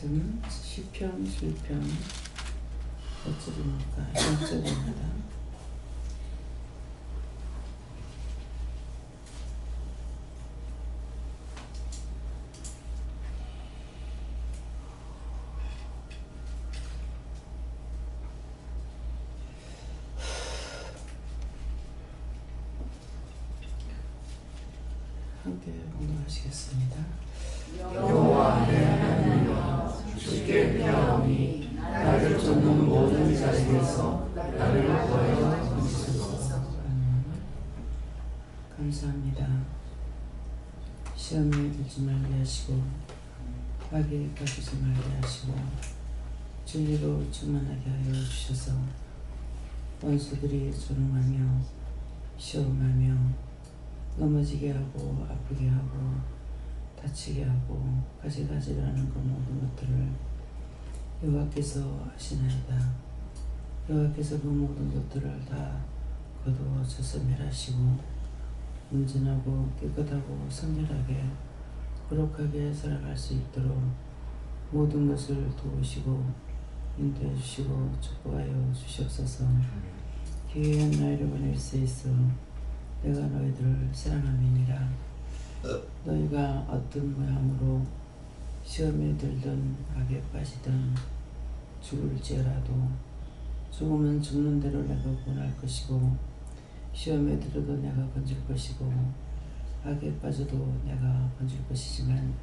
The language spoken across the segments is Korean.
말씀 시편 7편 몇 절입니까? 1절입니다. 함께 공동하시겠습니다. 여호와 내 하나님이여, 주께 피하오니 나를 쫓는 모든 자에게서 나를 구하여 주시소서. 감사합니다. 시험에 들지 말게 하시고 악에 빠지지 말게 하시고 진리로 충만하게 하여 주셔서 원수들이 조롱하며 시험하며 넘어지게 하고 아프게 하고 다치게 하고 가지가지라는 그 모든 것들을 여호와께서 하시나이다. 여호와께서 그 모든 것들을 다 거두어져서 멸하시고 온전하고 깨끗하고 성결하게 거룩하게 살아갈 수 있도록 모든 것을 도우시고 인도해 주시고 축복하여 주시옵소서. 기회한 나이를 보낼 수 있어 내가 너희들을 사랑함이니라. 너희가 어떤 모양으로 시험에 들든 악에 빠지든 죽을지라도 죽으면 죽는 대로 내가 구원할 것이고 시험에 들어도 내가 건질 것이고 악에 빠져도 내가 건질 것이지만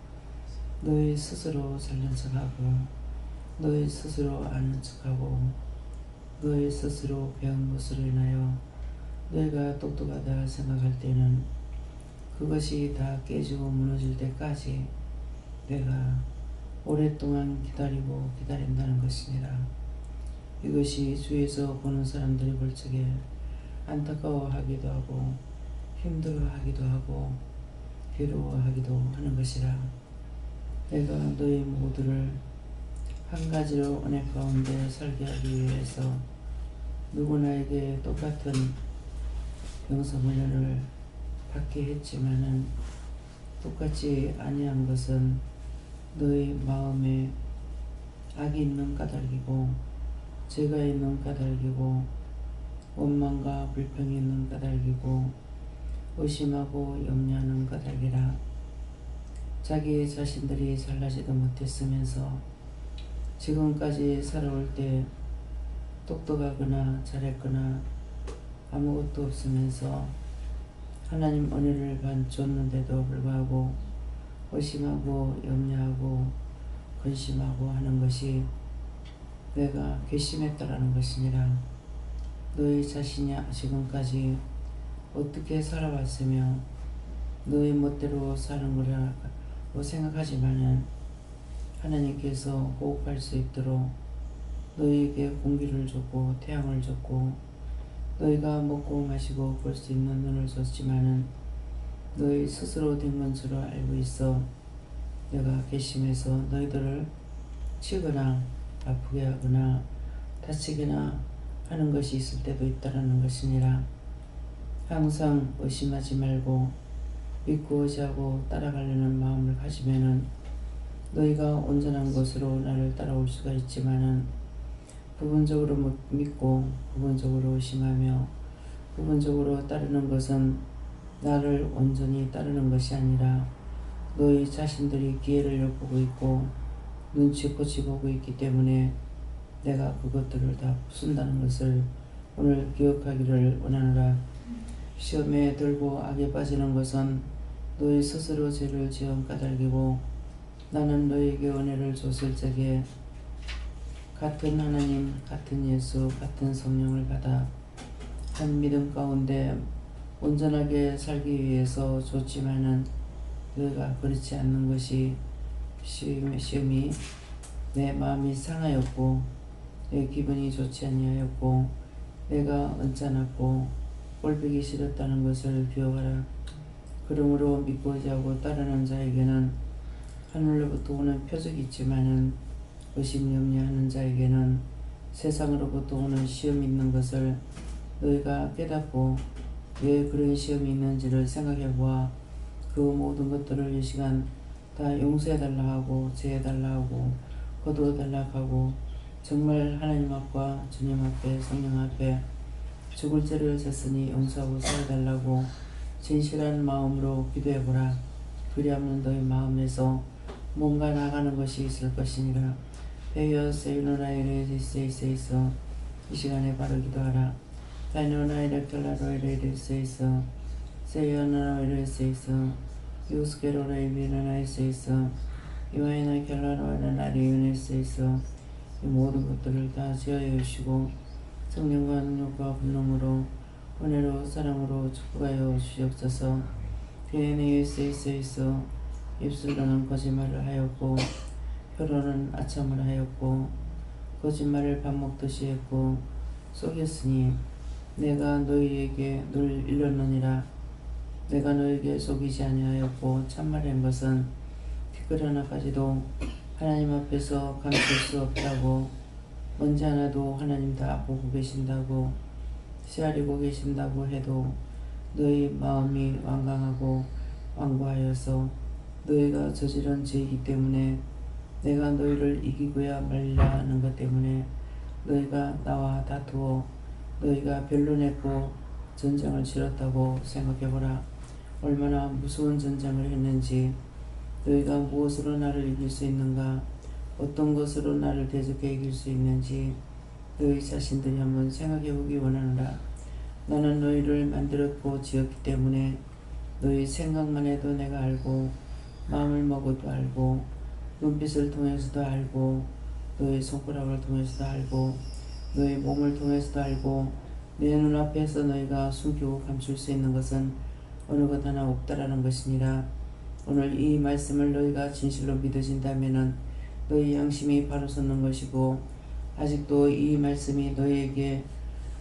너희 스스로 잘난 척하고 너희 스스로 아는 척하고 너희 스스로 배운 것으로 인하여 너희가 똑똑하다 생각할 때는 그것이 다 깨지고 무너질 때까지 내가 오랫동안 기다리고 기다린다는 것이니라. 이것이 주위에서 보는 사람들이 볼 적에 안타까워하기도 하고 힘들어하기도 하고 괴로워하기도 하는 것이라. 내가 너희 모두를 한 가지로 은혜 가운데 살게 하기 위해서 누구나에게 똑같은 병서훈련을 받게 했지만은 똑같이 아니한 것은 너희 마음에 악이 있는 까닭이고 죄가 있는 까닭이고 원망과 불평이 있는 까닭이고 의심하고 염려하는 까닭이라. 자기 자신들이 잘나지도 못했으면서 지금까지 살아올 때 똑똑하거나 잘했거나 아무것도 없으면서 하나님 은혜를 줬는데도 불구하고 의심하고 염려하고 근심하고 하는 것이 내가 괘씸했다라는 것이니라. 너희 자신이 지금까지 어떻게 살아왔으며 너희 멋대로 사는 거라고 생각하지만은 하나님께서 호흡할 수 있도록 너희에게 공기를 줬고 태양을 줬고 너희가 먹고 마시고 볼 수 있는 눈을 줬지만은 너희 스스로 된 건 줄 알고 있어 내가 괘씸해서 너희들을 치거나 아프게 하거나 다치거나 하는 것이 있을 때도 있다라는 것이니라. 항상 의심하지 말고 믿고 의지하고 따라가려는 마음을 가지면은 너희가 온전한 것으로 나를 따라올 수가 있지만은 부분적으로 믿고 부분적으로 의심하며 부분적으로 따르는 것은 나를 온전히 따르는 것이 아니라 너희 자신들이 기회를 엿보고 있고 눈치코치 보고 있기 때문에 내가 그것들을 다 부순다는 것을 오늘 기억하기를 원하노라. 시험에 들고 악에 빠지는 것은 너희 스스로 죄를 지은 까닭이고 나는 너희에게 은혜를 줬을 적에 같은 하나님, 같은 예수, 같은 성령을 받아 한 믿음 가운데 온전하게 살기 위해서 줬지만은 너희가 그렇지 않는 것이 시험이 내 마음이 상하였고 내 기분이 좋지 아니하였고 내가 언짢았고 꼴보기 싫었다는 것을 기억하라. 그러므로 믿고 의지하고 따르는 자에게는 하늘로부터 오는 표적이 있지만은 의심 염려하는 자에게는 세상으로부터 오는 시험이 있는 것을 너희가 깨닫고 왜 그런 시험이 있는지를 생각해보아 그 모든 것들을 이 시간 다 용서해달라 하고 제해달라 하고 거두어 달라고 정말 하나님 앞과 주님 앞에 성령 앞에 죽을 죄를 졌으니 용서하고 살아달라고 진실한 마음으로 기도해보라. 그리하면 너희 마음에서 뭔가 나가는 것이 있을 것이니라. 베어 세이노라이레 세이세이서 이 시간에 바로 기도하라. 다이노라이레 켈라로이레 세이서 세이어나라이레 세이서 유스케로라이비라나이 세이서 이와이나 켈라로이레 나리유네 세이서 이 모든 것들을 다 지어여 주시고 성령과 능력과 분능으로 은혜로 사랑으로 축복하여 주시옵소서. DNA 세이서 입술로는 거짓말을 하였고 혀로는 아첨을 하였고 거짓말을 밥 먹듯이 했고 속였으니 내가 너희에게 늘 일렀느니라. 내가 너에게 속이지 아니하였고 참말한 것은 티끌 하나까지도 하나님 앞에서 감출 수 없다고. 먼지 하나도 하나님 다 보고 계신다고 헤아리고 계신다고 해도 너희 마음이 완강하고 완고하여서 너희가 저지른 죄이기 때문에 내가 너희를 이기고야 말리라 하는 것 때문에 너희가 나와 다투어 너희가 변론했고 전쟁을 치렀다고 생각해보라. 얼마나 무서운 전쟁을 했는지. 너희가 무엇으로 나를 이길 수 있는가? 어떤 것으로 나를 대적해 이길 수 있는지 너희 자신들이 한번 생각해보기 원하노라. 나는 너희를 만들었고 지었기 때문에 너희 생각만 해도 내가 알고 마음을 먹어도 알고 눈빛을 통해서도 알고 너희 손가락을 통해서도 알고 너희 몸을 통해서도 알고 내 눈앞에서 너희가 숨기고 감출 수 있는 것은 어느 것 하나 없다라는 것이니라. 오늘 이 말씀을 너희가 진실로 믿어진다면은 너희 양심이 바로 섰는 것이고 아직도 이 말씀이 너희에게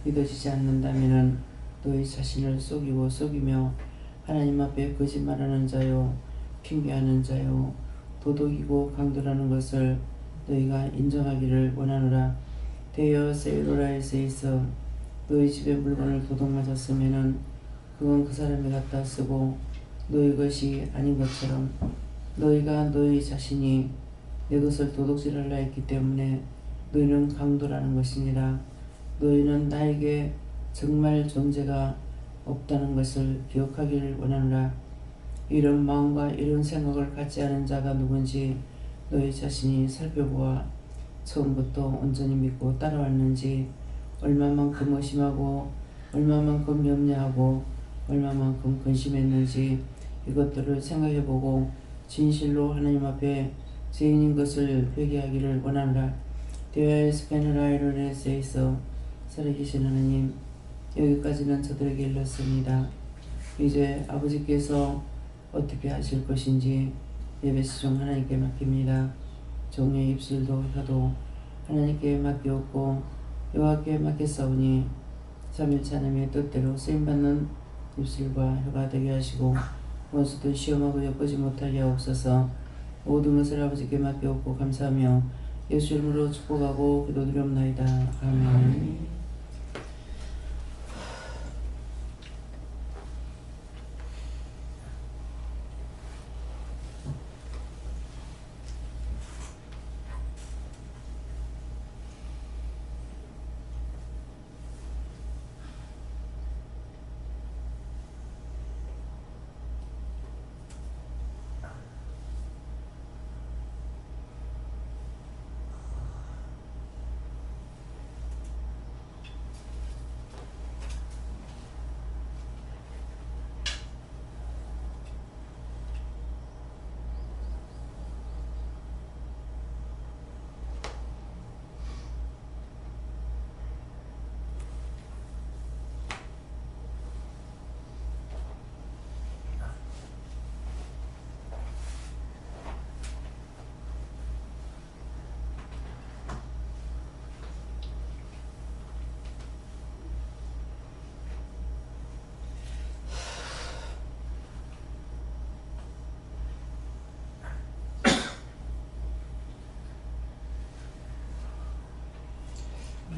믿어지지 않는다면은 너희 자신을 속이고 속이며 하나님 앞에 거짓말하는 자요 핑계하는 자요 도둑이고 강도라는 것을 너희가 인정하기를 원하노라. 대여 세이로라에서 있어 너희 집에 물건을 도둑 맞았으면은 그건 그 사람이 갖다 쓰고 너희 것이 아닌 것처럼 너희가 너희 자신이 내 것을 도둑질하려 했기 때문에 너희는 강도라는 것이니라. 너희는 나에게 정말 존재가 없다는 것을 기억하기를 원하노라. 이런 마음과 이런 생각을 갖지 않은 자가 누군지 너희 자신이 살펴보아 처음부터 온전히 믿고 따라왔는지 얼마만큼 의심하고 얼마만큼 염려하고 얼마만큼 근심했는지 이것들을 생각해보고 진실로 하나님 앞에 죄인인 것을 회개하기를 원하노라. 대하의 스페너라이로레스에 있어 살아계신 하나님, 여기까지는 저들에게 일렀습니다. 이제 아버지께서 어떻게 하실 것인지 예배시종 하나님께 맡깁니다. 종의 입술도 혀도 하나님께 맡기었고 여호와께 맡겼사오니 삼일체 하나님의 뜻대로 쓰임받는 입술과 혀가 되게 하시고 원수도 시험하고 엿보지 못하게 하옵소서. 모든 것을 아버지께 맡기었고 감사하며 예수 이름으로 축복하고 기도드리옵나이다. 아멘.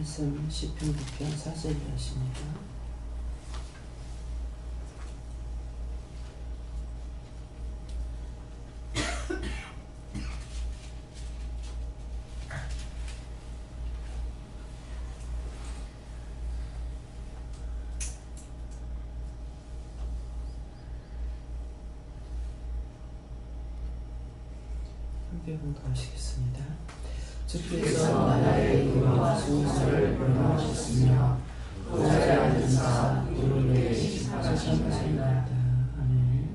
말씀 시편 9편 4절을 하십니다. 함께 공부하시겠습니다. 주께서 나의 의와 송사를 변호하셨으며 그 자리에 앉으사 우리를 심판하시나이다. 아멘.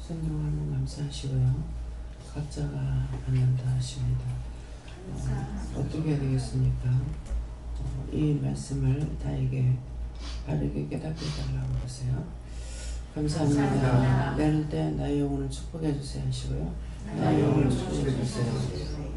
성경하면 감사하시고요. 각자가 받는다 하십니다. 어떻게 해야 되겠습니까? 이 말씀을 다에게 바르게 깨닫게 해달라고 그러세요. 감사합니다. 내릴 때 나의 영혼을 축복해 주세요 하시고요. 나의 영혼을 축복해 주세요.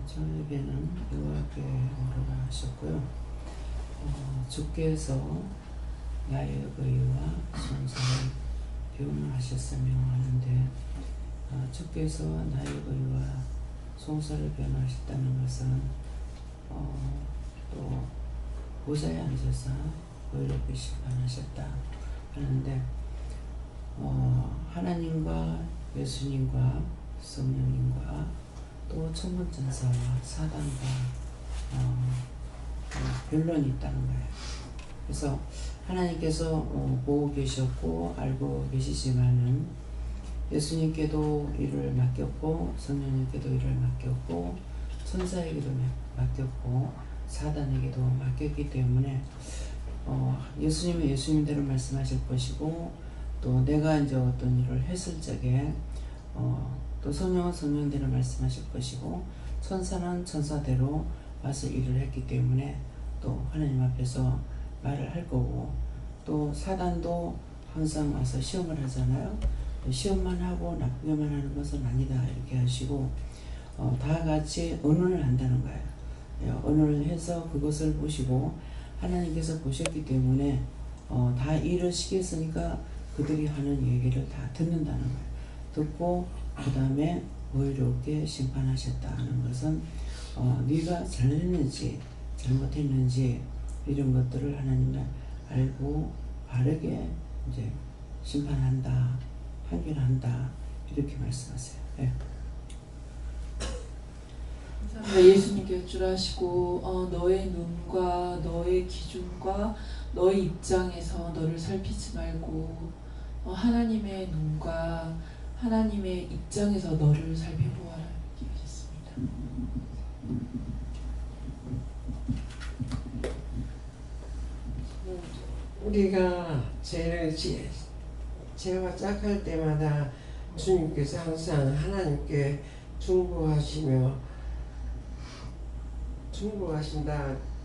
저에게는 요하게 오르라 하셨고요. 주께서 나의 의와 송사를 변호하셨으며 하는데 주께서 나의 의와 송사를 변호하셨다는 것은 또 보좌에 앉아서 의롭게 심판하셨다 하는데 하나님과 예수님과 성령님과 또 천군천사와 사단과 변론이 있다는 거예요. 그래서 하나님께서 보고 계셨고 알고 계시지만은 예수님께도 일을 맡겼고 성령님께도 일을 맡겼고 천사에게도 맡겼고 사단에게도 맡겼기 때문에 예수님은 예수님대로 말씀하실 것이고 또 내가 이제 어떤 일을 했을 적에 또 성령은 성령대로 말씀하실 것이고 천사는 천사대로 와서 일을 했기 때문에 또 하나님 앞에서 말을 할 거고 또 사단도 항상 와서 시험을 하잖아요. 시험만 하고 나쁘게만 하는 것은 아니다 이렇게 하시고 다 같이 언언을 한다는 거예요. 언언을 해서 그것을 보시고 하나님께서 보셨기 때문에 다 일을 시켰으니까 그들이 하는 얘기를 다 듣는다는 거예요. 듣고 그 다음에 의롭게 심판하셨다는 것은 네가 잘했는지 잘못했는지 이런 것들을 하나님이 알고 바르게 이제 심판한다, 판결한다 이렇게 말씀하세요. 네. 예수님께 여쭈라시고 너의 눈과 너의 기준과 너의 입장에서 너를 살피지 말고 하나님의 눈과 하나님의 입장에서 너를 살펴보아라 이렇게 하셨습니다. 우리가 죄와 짝할 때마다 주님께서 항상 하나님께 중보하신다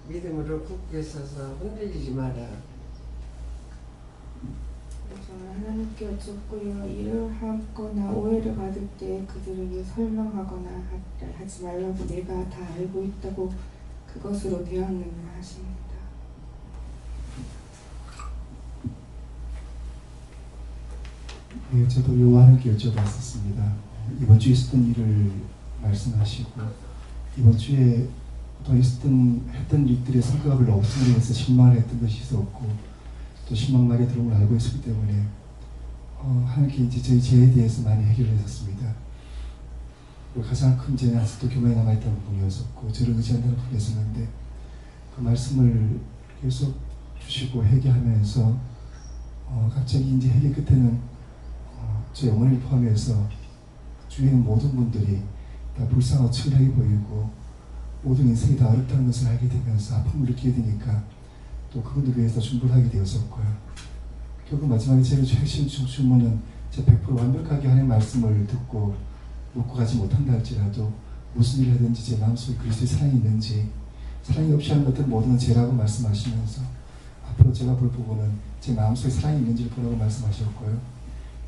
믿음으로 굳게 서서 흔들리지 마라. 저는 하나님께 여쭙고요. 일을 하거나 오해를 받을 때 그들에게 설명하거나 하지 말라고 내가 다 알고 있다고 그것으로 대하느냐 하십니다. 네, 저도 요한에게 여쭤봤었습니다. 이번 주에 있었던 일을 말씀하시고 이번 주에 또 했던 일들의 성과가 별로 없음으로 해서 실망을 했던 것이 있었고 또 실망하게 들어온 걸 알고 있었기 때문에 하나님께 이제 저희 죄에 대해서 많이 해결을 했었습니다. 그리고 가장 큰 죄는 아직도 교만에 남아있다는 부분이었었고 저를 의지한다는 부분이었었는데 그 말씀을 계속 주시고 회개하면서 갑자기 이제 회개 끝에는 저희 어머니를 포함해서 주위에 있는 모든 분들이 다 불쌍하고 측은하게 보이고 모든 인생이 다 어렵다는 것을 알게 되면서 아픔을 느끼게 되니까 또 그분들 위해서 준비를 하게 되었었고요. 결국 마지막에 제일 핵심 주문은 제 100% 완벽하게 하나님의 말씀을 듣고 묻고 가지 못한다 할지라도 무슨 일을 하든지 제 마음속에 그리스도의 사랑이 있는지 사랑이 없이 하는 것들은 모든 죄라고 말씀하시면서 앞으로 제가 볼 부분은 제 마음속에 사랑이 있는지를 보라고 말씀하셨고요.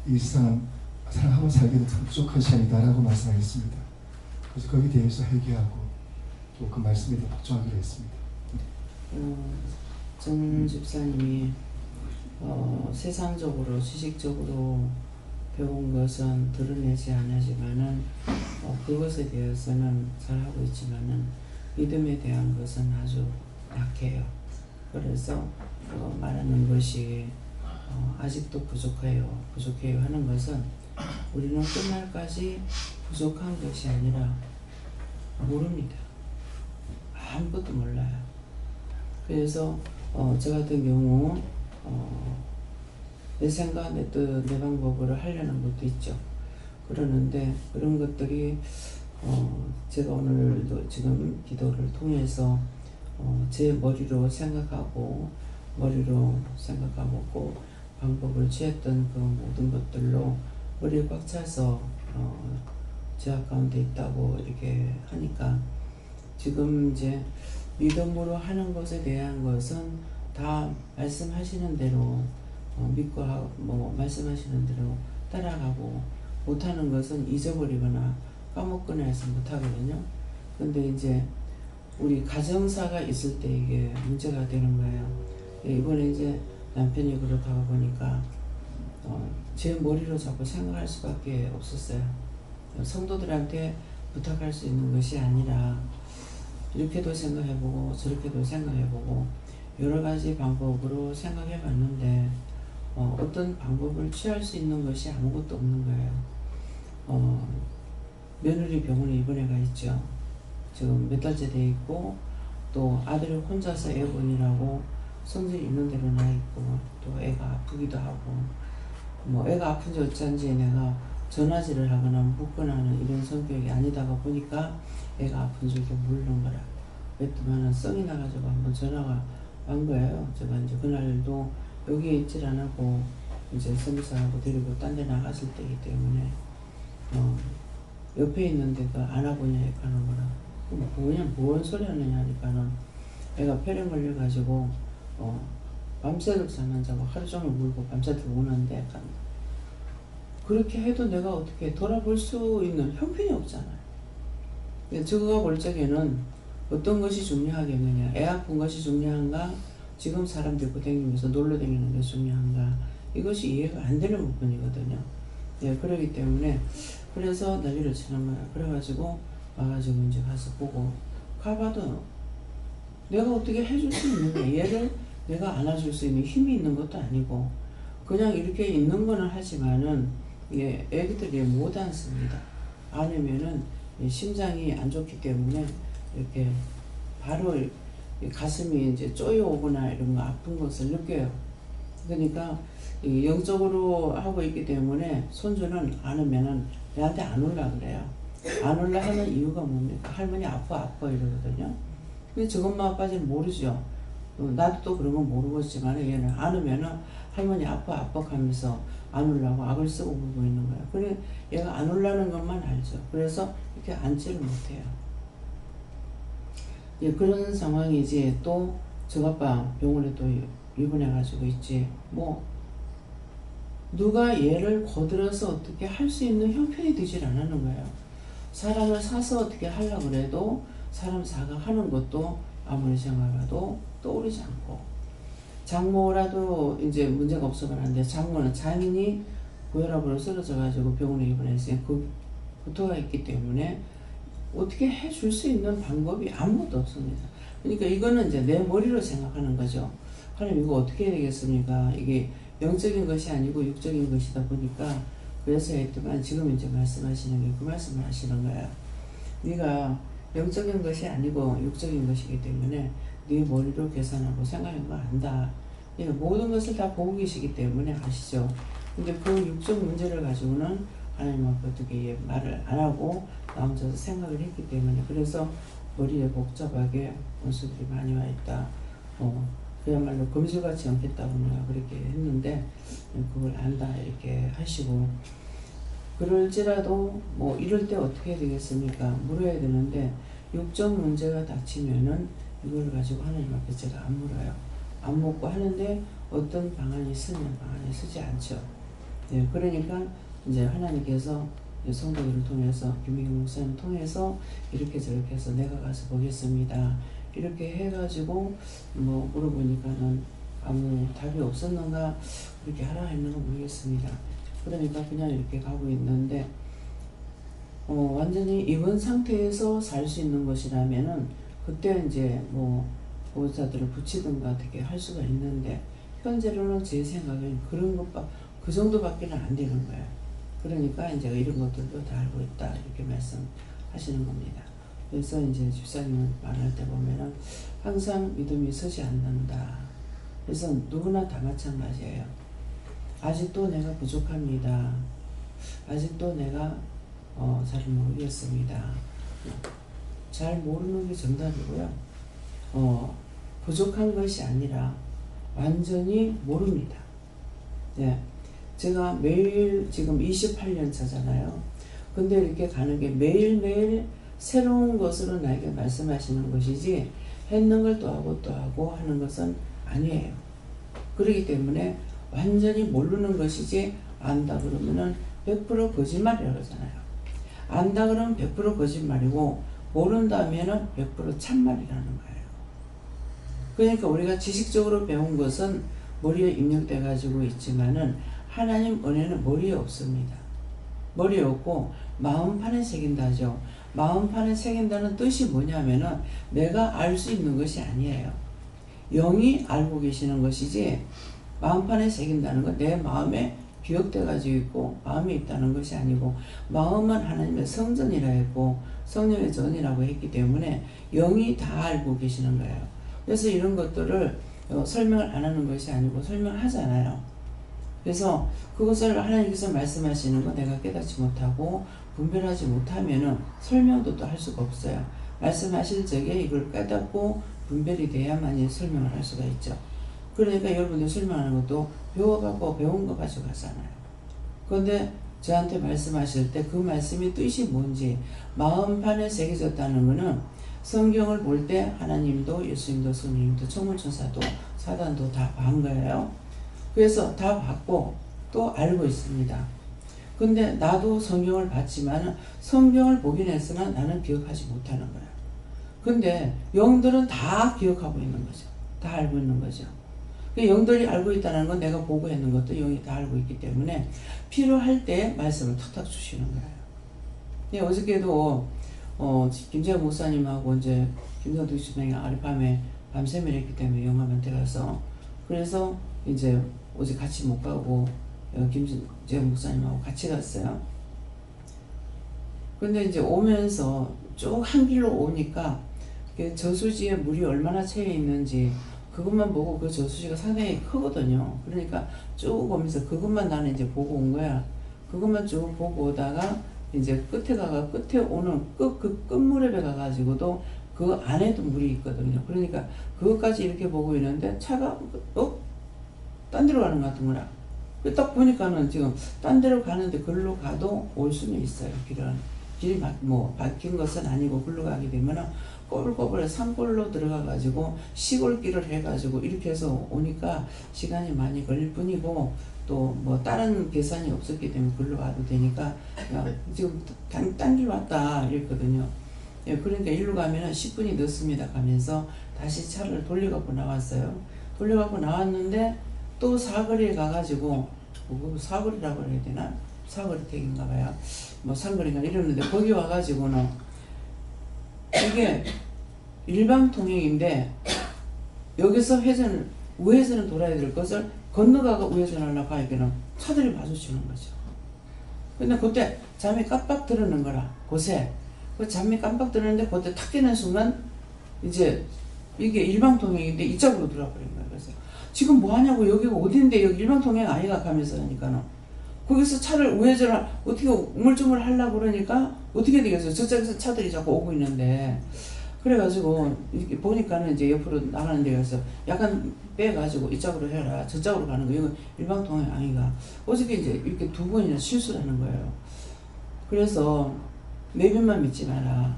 이 세상은 사랑하고 살기도 참 부족한 시간이다라고 말씀하셨습니다. 그래서 거기에 대해서 회개하고 또 그 말씀에 대해 복종하기로 했습니다. 정 집사님이 세상적으로 지식적으로 배운 것은 드러내지 않지만은 그것에 대해서는 잘하고 있지만은 믿음에 대한 것은 아주 약해요. 그래서 말하는 것이 아직도 부족해요 하는 것은 우리는 끝날까지 부족한 것이 아니라 모릅니다. 아무것도 몰라요. 그래서 저 같은 경우 내 생각, 내 뜻, 내 방법으로 하려는 것도 있죠. 그러는데 그런 것들이 제가 오늘도 지금 기도를 통해서 제 머리로 생각하고 꼭 방법을 취했던 그 모든 것들로 머리에 꽉 차서 죄악 가운데 있다고 이렇게 하니까 지금 이제 믿음으로 하는 것에 대한 것은 다 말씀하시는 대로 믿고 말씀하시는 대로 따라가고 못하는 것은 잊어버리거나 까먹거나 해서 못하거든요. 근데 이제 우리 가정사가 있을 때 이게 문제가 되는 거예요. 이번에 이제 남편이 그렇다고 보니까 제 머리로 자꾸 생각할 수밖에 없었어요. 성도들한테 부탁할 수 있는 것이 아니라 이렇게도 생각해보고 저렇게도 생각해보고 여러 가지 방법으로 생각해봤는데 어떤 방법을 취할 수 있는 것이 아무것도 없는 거예요. 며느리 병원에 입원해가 있죠. 지금 몇 달째 돼 있고 또 아들이 혼자서 애본이라고 성질 있는 대로 나 있고 또 애가 아프기도 하고 애가 아픈지 어쩐지 내가 전화질을 하거나 묻거나 하는 이런 성격이 아니다가 보니까 애가 아픈 줄도 모르는 거라. 그랬더니 성이 나가지고 한번 전화가 온 거예요. 제가 이제 그날도 여기에 있질 않았고 이제 선교사하고 데리고 딴 데 나갔을 때이기 때문에 옆에 있는데도 안 하고 그냥 가는 거라. 그냥 뭔 소리 하느냐 하니까는 애가 폐렴 걸려가지고 밤새도록 잠 안 자고 하루 종일 울고 밤새도록 우는데 약간 그렇게 해도 내가 어떻게 돌아볼 수 있는 형편이 없잖아요. 저가 볼 적에는 어떤 것이 중요하겠느냐, 애 아픈 것이 중요한가, 지금 사람 데리고 다니면서 놀러 다니는 게 중요한가, 이것이 이해가 안 되는 부분이거든요. 예, 그러기 때문에 그래서 난리를 치는 거야. 그래가지고 와가지고 이제 가서 보고 가봐도 내가 어떻게 해줄 수 있는 거야. 얘를 내가 안아줄 수 있는 힘이 있는 것도 아니고 그냥 이렇게 있는 거는 하지만은 이게 애기들이 못 안습니다. 안으면은 심장이 안 좋기 때문에 이렇게 바로 가슴이 이제 쪼여오거나 이런 거 아픈 것을 느껴요. 그러니까 영적으로 하고 있기 때문에 손주는 안으면은 내한테 안 올라 그래요. 안 올라 하는 이유가 뭡니까? 할머니 아파 이러거든요. 근데 저것만까지는 모르죠. 나도 또 그런 건 모르겠지만 얘는 안으면은 할머니 아파 하면서 안 올라고 악을 쓰고 울고 있는 거야. 그래 얘가 안 올라는 것만 알죠. 그래서 이렇게 앉지를 못해요. 예, 그런 상황이지. 또 저아빠 병원에 또 입원해가지고 있지. 뭐 누가 얘를 거들어서 어떻게 할 수 있는 형편이 되질 않았는 거예요. 사람을 사서 어떻게 하려고 그래도 사람 사각하는 것도 아무리 생각해도 떠오르지 않고, 장모라도 이제 문제가 없어가는데 장모는 장인이 고혈압으로 쓰러져가지고 병원에 입원했어요. 그 구토가 있기 때문에 어떻게 해줄 수 있는 방법이 아무것도 없습니다. 그러니까 이거는 이제 내 머리로 생각하는 거죠. 하나님 이거 어떻게 해야 되겠습니까? 이게 영적인 것이 아니고 육적인 것이다 보니까 그래서 했더만 지금 이제 말씀하시는 게 그 말씀을 하시는 거예요. 네가 영적인 것이 아니고 육적인 것이기 때문에 네 머리로 계산하고 생각한 거 안다. 모든 것을 다 보고 계시기 때문에 아시죠. 근데 그 육적 문제를 가지고는 하나님 앞에 어떻게 말을 안 하고 나 혼자서 생각을 했기 때문에, 그래서 머리에 복잡하게 원수들이 많이 와 있다. 그야말로 금술같이 엉켰다고 내가 그렇게 했는데 그걸 안다 이렇게 하시고, 그럴지라도 뭐 이럴 때 어떻게 해야 되겠습니까? 물어야 되는데 육적 문제가 닥치면은 이걸 가지고 하나님 앞에 제가 안 물어요. 안 묻고 하는데 어떤 방안이 쓰면 방안이 쓰지 않죠. 네, 그러니까 이제 하나님께서 성도들을 통해서 김민경 목사님 통해서 이렇게 저렇게 해서 내가 가서 보겠습니다. 이렇게 해가지고 뭐 물어보니까는 아무 답이 없었는가 그렇게 하라 했는가 모르겠습니다. 그러니까 그냥 이렇게 가고 있는데 완전히 입원 상태에서 살 수 있는 것이라면은 그때 이제 뭐 보호자들을 붙이든가 어떻게 할 수가 있는데 현재로는 제 생각엔 그런 것밖 그 정도밖에는 안 되는 거예요. 그러니까 이제 이런 것들도 다 알고 있다 이렇게 말씀하시는 겁니다. 그래서 이제 집사님은 말할 때 보면은 항상 믿음이 서지 않는다. 그래서 누구나 다 마찬가지예요. 아직도 내가 부족합니다. 아직도 내가 잘 모르겠습니다. 잘 모르는 게 정답이고요. 부족한 것이 아니라 완전히 모릅니다. 네. 제가 매일 지금 28년 차잖아요. 근데 이렇게 가는 게 매일매일 새로운 것으로 나에게 말씀하시는 것이지 했는 걸 또 하고 하는 것은 아니에요. 그렇기 때문에 완전히 모르는 것이지 안다 그러면은 100% 거짓말이라고 그러잖아요. 안다 그러면 100% 거짓말이고 모른다면은 100% 참말이라는 거예요. 그러니까 우리가 지식적으로 배운 것은 머리에 입력돼 가지고 있지만은 하나님 은혜는 머리에 없습니다. 머리에 없고 마음판에 새긴다죠. 마음판에 새긴다는 뜻이 뭐냐면은 내가 알 수 있는 것이 아니에요. 영이 알고 계시는 것이지 마음판에 새긴다는 건 내 마음에 기억돼 가지고 있고 마음에 있다는 것이 아니고, 마음은 하나님의 성전이라 했고 성령의 전이라고 했기 때문에 영이 다 알고 계시는 거예요. 그래서 이런 것들을 설명을 안 하는 것이 아니고 설명하잖아요. 그래서 그것을 하나님께서 말씀하시는 거 내가 깨닫지 못하고 분별하지 못하면은 설명도 또 할 수가 없어요. 말씀하실 적에 이걸 깨닫고 분별이 돼야만이 설명을 할 수가 있죠. 그러니까 여러분들 설명하는 것도 배워갖고 배운 거 가지고 하잖아요. 그런데 저한테 말씀하실 때 그 말씀이 뜻이 뭔지 마음판에 새겨졌다는 거는 성경을 볼 때 하나님도 예수님도 성령님도 천군천사도 사단도 다 본 거예요. 그래서 다 봤고 또 알고 있습니다. 근데 나도 성경을 봤지만 성경을 보긴 했으나 나는 기억하지 못하는 거야. 근데 영들은 다 기억하고 있는 거죠. 다 알고 있는 거죠. 영들이 알고 있다는 건 내가 보고 있는 것도 영이 다 알고 있기 때문에 필요할 때 말씀을 탁탁 주시는 거예요. 어저께도 김재현 목사님하고 이제 김성두 집사님이 아랫밤에 밤새면 했기 때문에 영화한테 가서 그래서 이제 어제 같이 못 가고 김재현 목사님하고 같이 갔어요. 근데 이제 오면서 쭉 한 길로 오니까 저수지에 물이 얼마나 채여 있는지 그것만 보고 그 저수지가 상당히 크거든요. 그러니까 쭉 오면서 그것만 나는 이제 보고 온 거야. 그것만 쭉 보고 오다가 이제 끝에 오는 그 끝무렵에 가가지고도 그 안에도 물이 있거든요. 그러니까 그것까지 이렇게 보고 있는데 차가 딴 데로 가는 것 같은 거라. 딱 보니까는 지금 딴 데로 가는데 글로 가도 올 수는 있어요. 길이 막힌 것은 아니고 글로 가게 되면은 꼬불꼬불 산골로 들어가가지고 시골길을 해가지고 이렇게 해서 오니까 시간이 많이 걸릴 뿐이고 또 다른 계산이 없었기 때문에 글로 와도 되니까 지금 딴 길 왔다 이랬거든요. 예, 그러니까 일로 가면은 10분이 늦습니다 가면서 다시 차를 돌려갖고 나왔어요. 돌려갖고 나왔는데 또 사거리에 가가지고 사거리라고 해야 되나? 사거리 택인가 봐요. 상거리인가 이러는데 거기 와가지고는 이게 일방통행인데 여기서 우회전을 돌아야 될 것을 건너가가 우회전하려고 하니까는 차들이 마주치는 거죠. 근데 그때 잠이 깜빡 들었는 거라 곳에 그 잠이 깜빡 들었는데 그때 탁 깨는 순간 이제 이게 일방통행인데 이쪽으로 들어와버린 거예요. 그래서 지금 뭐 하냐고 여기가 어딘데 여기 일방통행 아이가 하면서 하니까는 거기서 차를 우회전을 어떻게 우물쭈물 하려고 그러니까 어떻게 되겠어요. 저쪽에서 차들이 자꾸 오고 있는데 그래가지고 이렇게 보니까는 이제 옆으로 나가는 데 가서 약간 빼가지고 이쪽으로 해라 저쪽으로 가는 거 이건 일방통행 아이가 어저께 이제 이렇게 두 번이나 실수를 하는 거예요. 그래서 내면만 믿지 마라.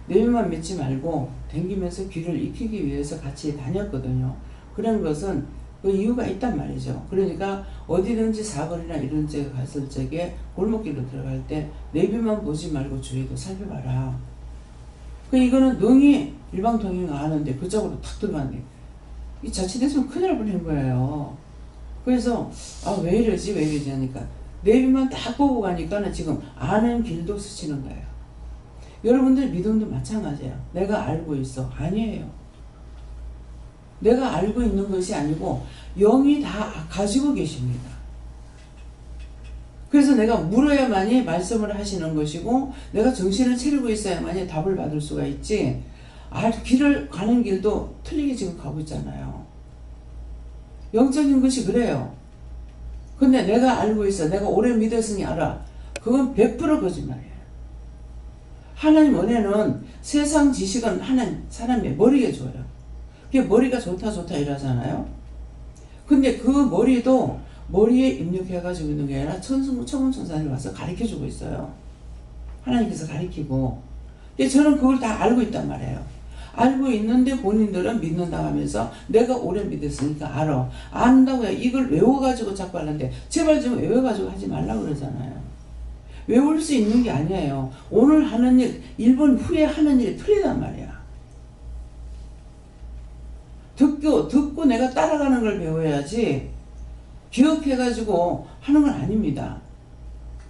내면만 믿지 말고 댕기면서 귀를 익히기 위해서 같이 다녔거든요. 그런 것은 그 이유가 있단 말이죠. 그러니까 어디든지 사거리나 이런 데 갔을 적에 골목길로 들어갈 때 내비만 보지 말고 주위도 살펴봐라. 이거는 능히 일방통행 하는데 그쪽으로 탁 들어갔네. 이 자칫했으면 큰일 날 뻔한 거예요. 그래서 왜 이러지 하니까 내비만 딱 보고 가니까는 지금 아는 길도 스치는 거예요. 여러분들 믿음도 마찬가지예요. 내가 알고 있어. 아니에요. 내가 알고 있는 것이 아니고 영이 다 가지고 계십니다. 그래서 내가 물어야만이 말씀을 하시는 것이고 내가 정신을 차리고 있어야만이 답을 받을 수가 있지. 길을 가는 길도 틀리게 지금 가고 있잖아요. 영적인 것이 그래요. 근데 내가 알고 있어. 내가 오래 믿었으니 알아. 그건 100% 거짓말이에요. 하나님 은혜는 세상 지식은 하나님 사람의 머리에 줘요. 그게 머리가 좋다 이러잖아요. 근데 그 머리도 머리에 입력해가지고 있는 게 아니라 천군천사들이 와서 가르쳐주고 있어요. 하나님께서 가르치고. 근데 저는 그걸 다 알고 있단 말이에요. 알고 있는데 본인들은 믿는다 하면서 내가 오래 믿었으니까 알아. 안다고 해. 이걸 외워가지고 자꾸 하는데 제발 좀 외워가지고 하지 말라고 그러잖아요. 외울 수 있는 게 아니에요. 오늘 하는 일, 1분 후에 하는 일이 틀리단 말이야. 듣고 내가 따라가는 걸 배워야지 기억해가지고 하는 건 아닙니다.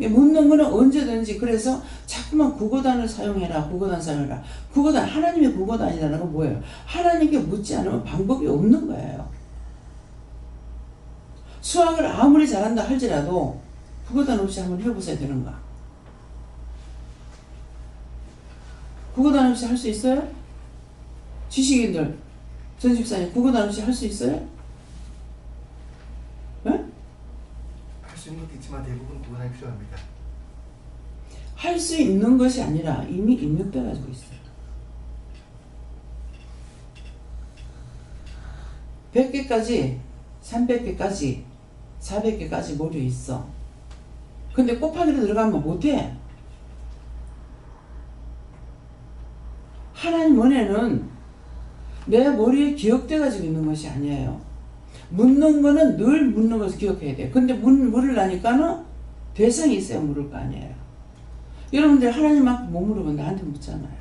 묻는 거는 언제든지 그래서 자꾸만 국어단을 사용해라. 국어단 하나님의 국어단이라는 건 뭐예요? 하나님께 묻지 않으면 방법이 없는 거예요. 수학을 아무리 잘한다 할지라도 국어단 없이 한번 해보셔야 되는가? 국어단 없이 할 수 있어요? 지식인들 전 집사님 국어단 없이 할 수 있어요? 네? 할 수 있는 것도 있지만 대부분 국어단이 필요합니다. 할 수 있는 것이 아니라 이미 입력돼 가지고 있어요. 100개까지, 300개까지, 400개까지 머리에 있어. 근데 곱하기로 들어가면 못해. 하나님 은혜는 내 머리에 기억돼가지고 있는 것이 아니에요. 묻는 거는 늘 묻는 것을 기억해야 돼. 근데 물으려니까는 대상이 있어야 물을 거 아니에요. 여러분들 하나님만큼 못 물으면 나한테 묻잖아요.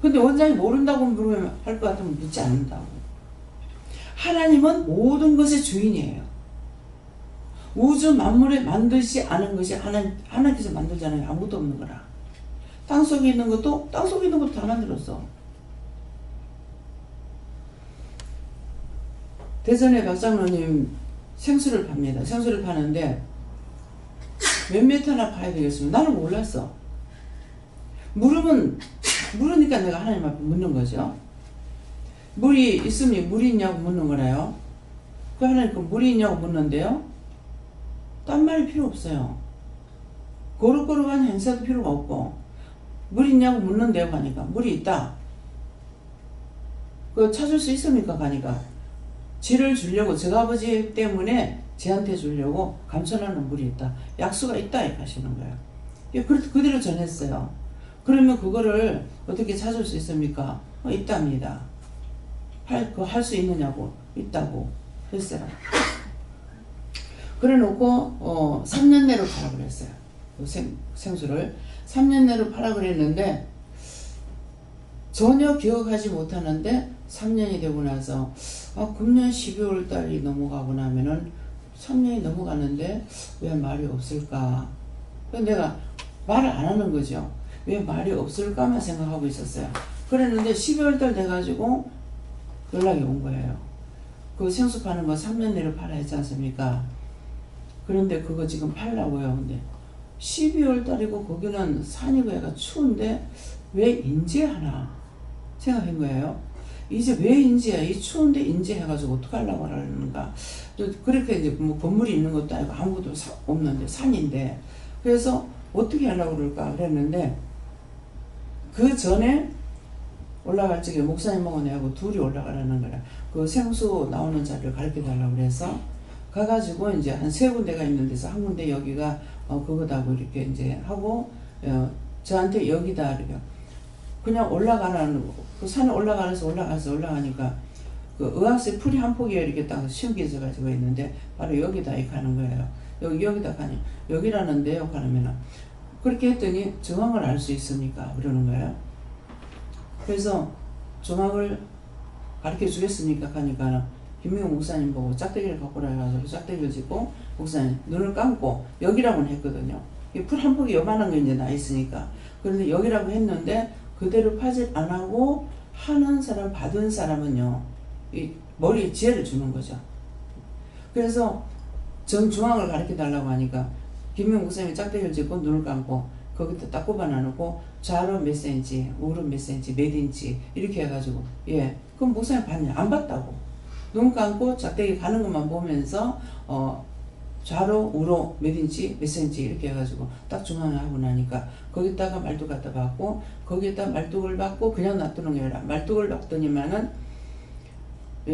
근데 원장이 모른다고 물으면 할 것 같으면 묻지 않는다고. 하나님은 모든 것의 주인이에요. 우주 만물에 만들지 않은 것이 하나님께서 만들잖아요. 아무것도 없는 거라. 땅속에 있는 것도 다 만들었어. 대전에 박장로님 생수를 팝니다. 생수를 파는데 몇 미터나 파야 되겠습니까? 나는 몰랐어. 물으니까 내가 하나님 앞에 묻는 거죠. 물이 있으면 물이 있냐고 묻는 거라요. 그 하나님 그 물이 있냐고 묻는데요. 딴 말이 필요 없어요. 거룩거룩한 행사도 필요가 없고 물이 있냐고 묻는데요. 가니까 물이 있다. 그거 찾을 수 있습니까? 가니까 지를 주려고 저 아버지 때문에 쟤한테 주려고 감춰놓는 물이 있다. 약수가 있다 하시는 거예요. 그대로 전했어요. 그러면 그거를 어떻게 찾을 수 있습니까? 있답니다. 할 수 있느냐고. 있다고 했어요. 그래 놓고 3년 내로 파라 그랬어요. 생수를 3년 내로 파라 그랬는데 전혀 기억하지 못하는데 3년이 되고 나서 금년 12월 달이 넘어가고 나면은 3년이 넘어가는데 왜 말이 없을까? 내가 말을 안 하는 거죠. 왜 말이 없을까만 생각하고 있었어요. 그랬는데 12월 달 돼가지고 연락이 온 거예요. 그 생수 파는 거 3년 내로 팔아 했지 않습니까? 그런데 그거 지금 팔라고요. 근데 12월 달이고 거기는 산이고 애가 추운데 왜 인제하나 생각한 거예요. 이제 왜 인제야? 이 추운데 인제해가지고 어떡하려고 하는가. 그렇게 이제 뭐 건물이 있는 것도 아니고 아무것도 없는데 산인데 그래서 어떻게 하려고 그럴까 그랬는데 그 전에 올라갈 적에 목사님하고 내하고 둘이 올라가라는 거야. 그 생수 나오는 자리를 가르쳐 달라고 그래서 가가지고 이제 한 3군데가 있는 데서 한 군데 여기가 그거다고 이렇게 이제 하고 저한테 여기다 이렇게 그냥 올라가라는 거. 그 산에 올라가니까 그 의학생 풀이 한 폭이 이렇게 딱 심겨져 가지고 있는데 바로 여기다 이렇게 하는 거예요. 여기다 가니 여기라는데요. 그러면은 그렇게 했더니 정확을 알 수 있습니까? 그러는 거예요. 그래서 정확을 가르쳐 주겠습니까? 하니까 김명호 목사님 보고 짝대기를 갖고 나가서 짝대기를 짚고 목사님 눈을 감고 여기라고는 했거든요. 풀 한 폭이 요만한 거 이제 나 있으니까. 그런데 여기라고 했는데 그대로 파질 안 하고 하는 사람 받은 사람은요 이 머리에 지혜를 주는 거죠. 그래서 정중앙을 가르쳐 달라고 하니까 김명호 목사님이 짝대기를 짚고 눈을 감고 거기다 딱 꼽아놔놓고 좌로 몇 센치, 우로 몇 센치, 몇 인치 이렇게 해가지고 그럼 목사님 봤냐? 안 봤다고. 눈 감고 짝대기 가는 것만 보면서 좌로 우로 몇 인치 몇 센치 이렇게 해가지고 딱 중앙에 하고 나니까 거기다가 말뚝 갖다 박고 거기에다 말뚝을 박고 그냥 놔두는 게 아니라 말뚝을 박더니만은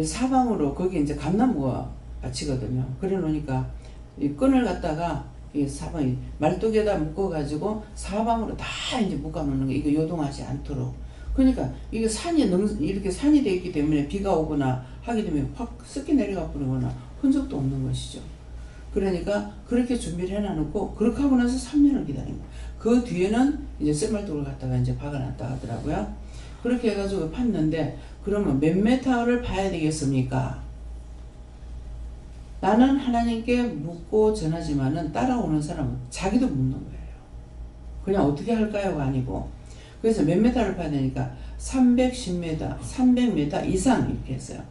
사방으로 거기 이제 감나무가 받치거든요. 그래 놓으니까 이 끈을 갖다가 이 사방 말뚝에다 묶어가지고 사방으로 다 이제 묶어 놓는 거 이거 요동하지 않도록. 그러니까 이게 이렇게 산이 되어 있기 때문에 비가 오거나 하게 되면 확 습기 내려가 버리거나 흔적도 없는 것이죠. 그러니까 그렇게 준비를 해놔놓고 그렇게 하고 나서 3년을 기다린 거예요. 그 뒤에는 이제 쇠말뚝을 갖다가 이제 박아놨다 하더라고요. 그렇게 해가지고 팠는데 그러면 몇 메타를 파야 되겠습니까? 나는 하나님께 묻고 전하지만은 따라오는 사람은 자기도 묻는 거예요. 그냥 어떻게 할까요가 아니고. 그래서 몇 메타를 파야 되니까 310m, 300m 이상 이렇게 했어요.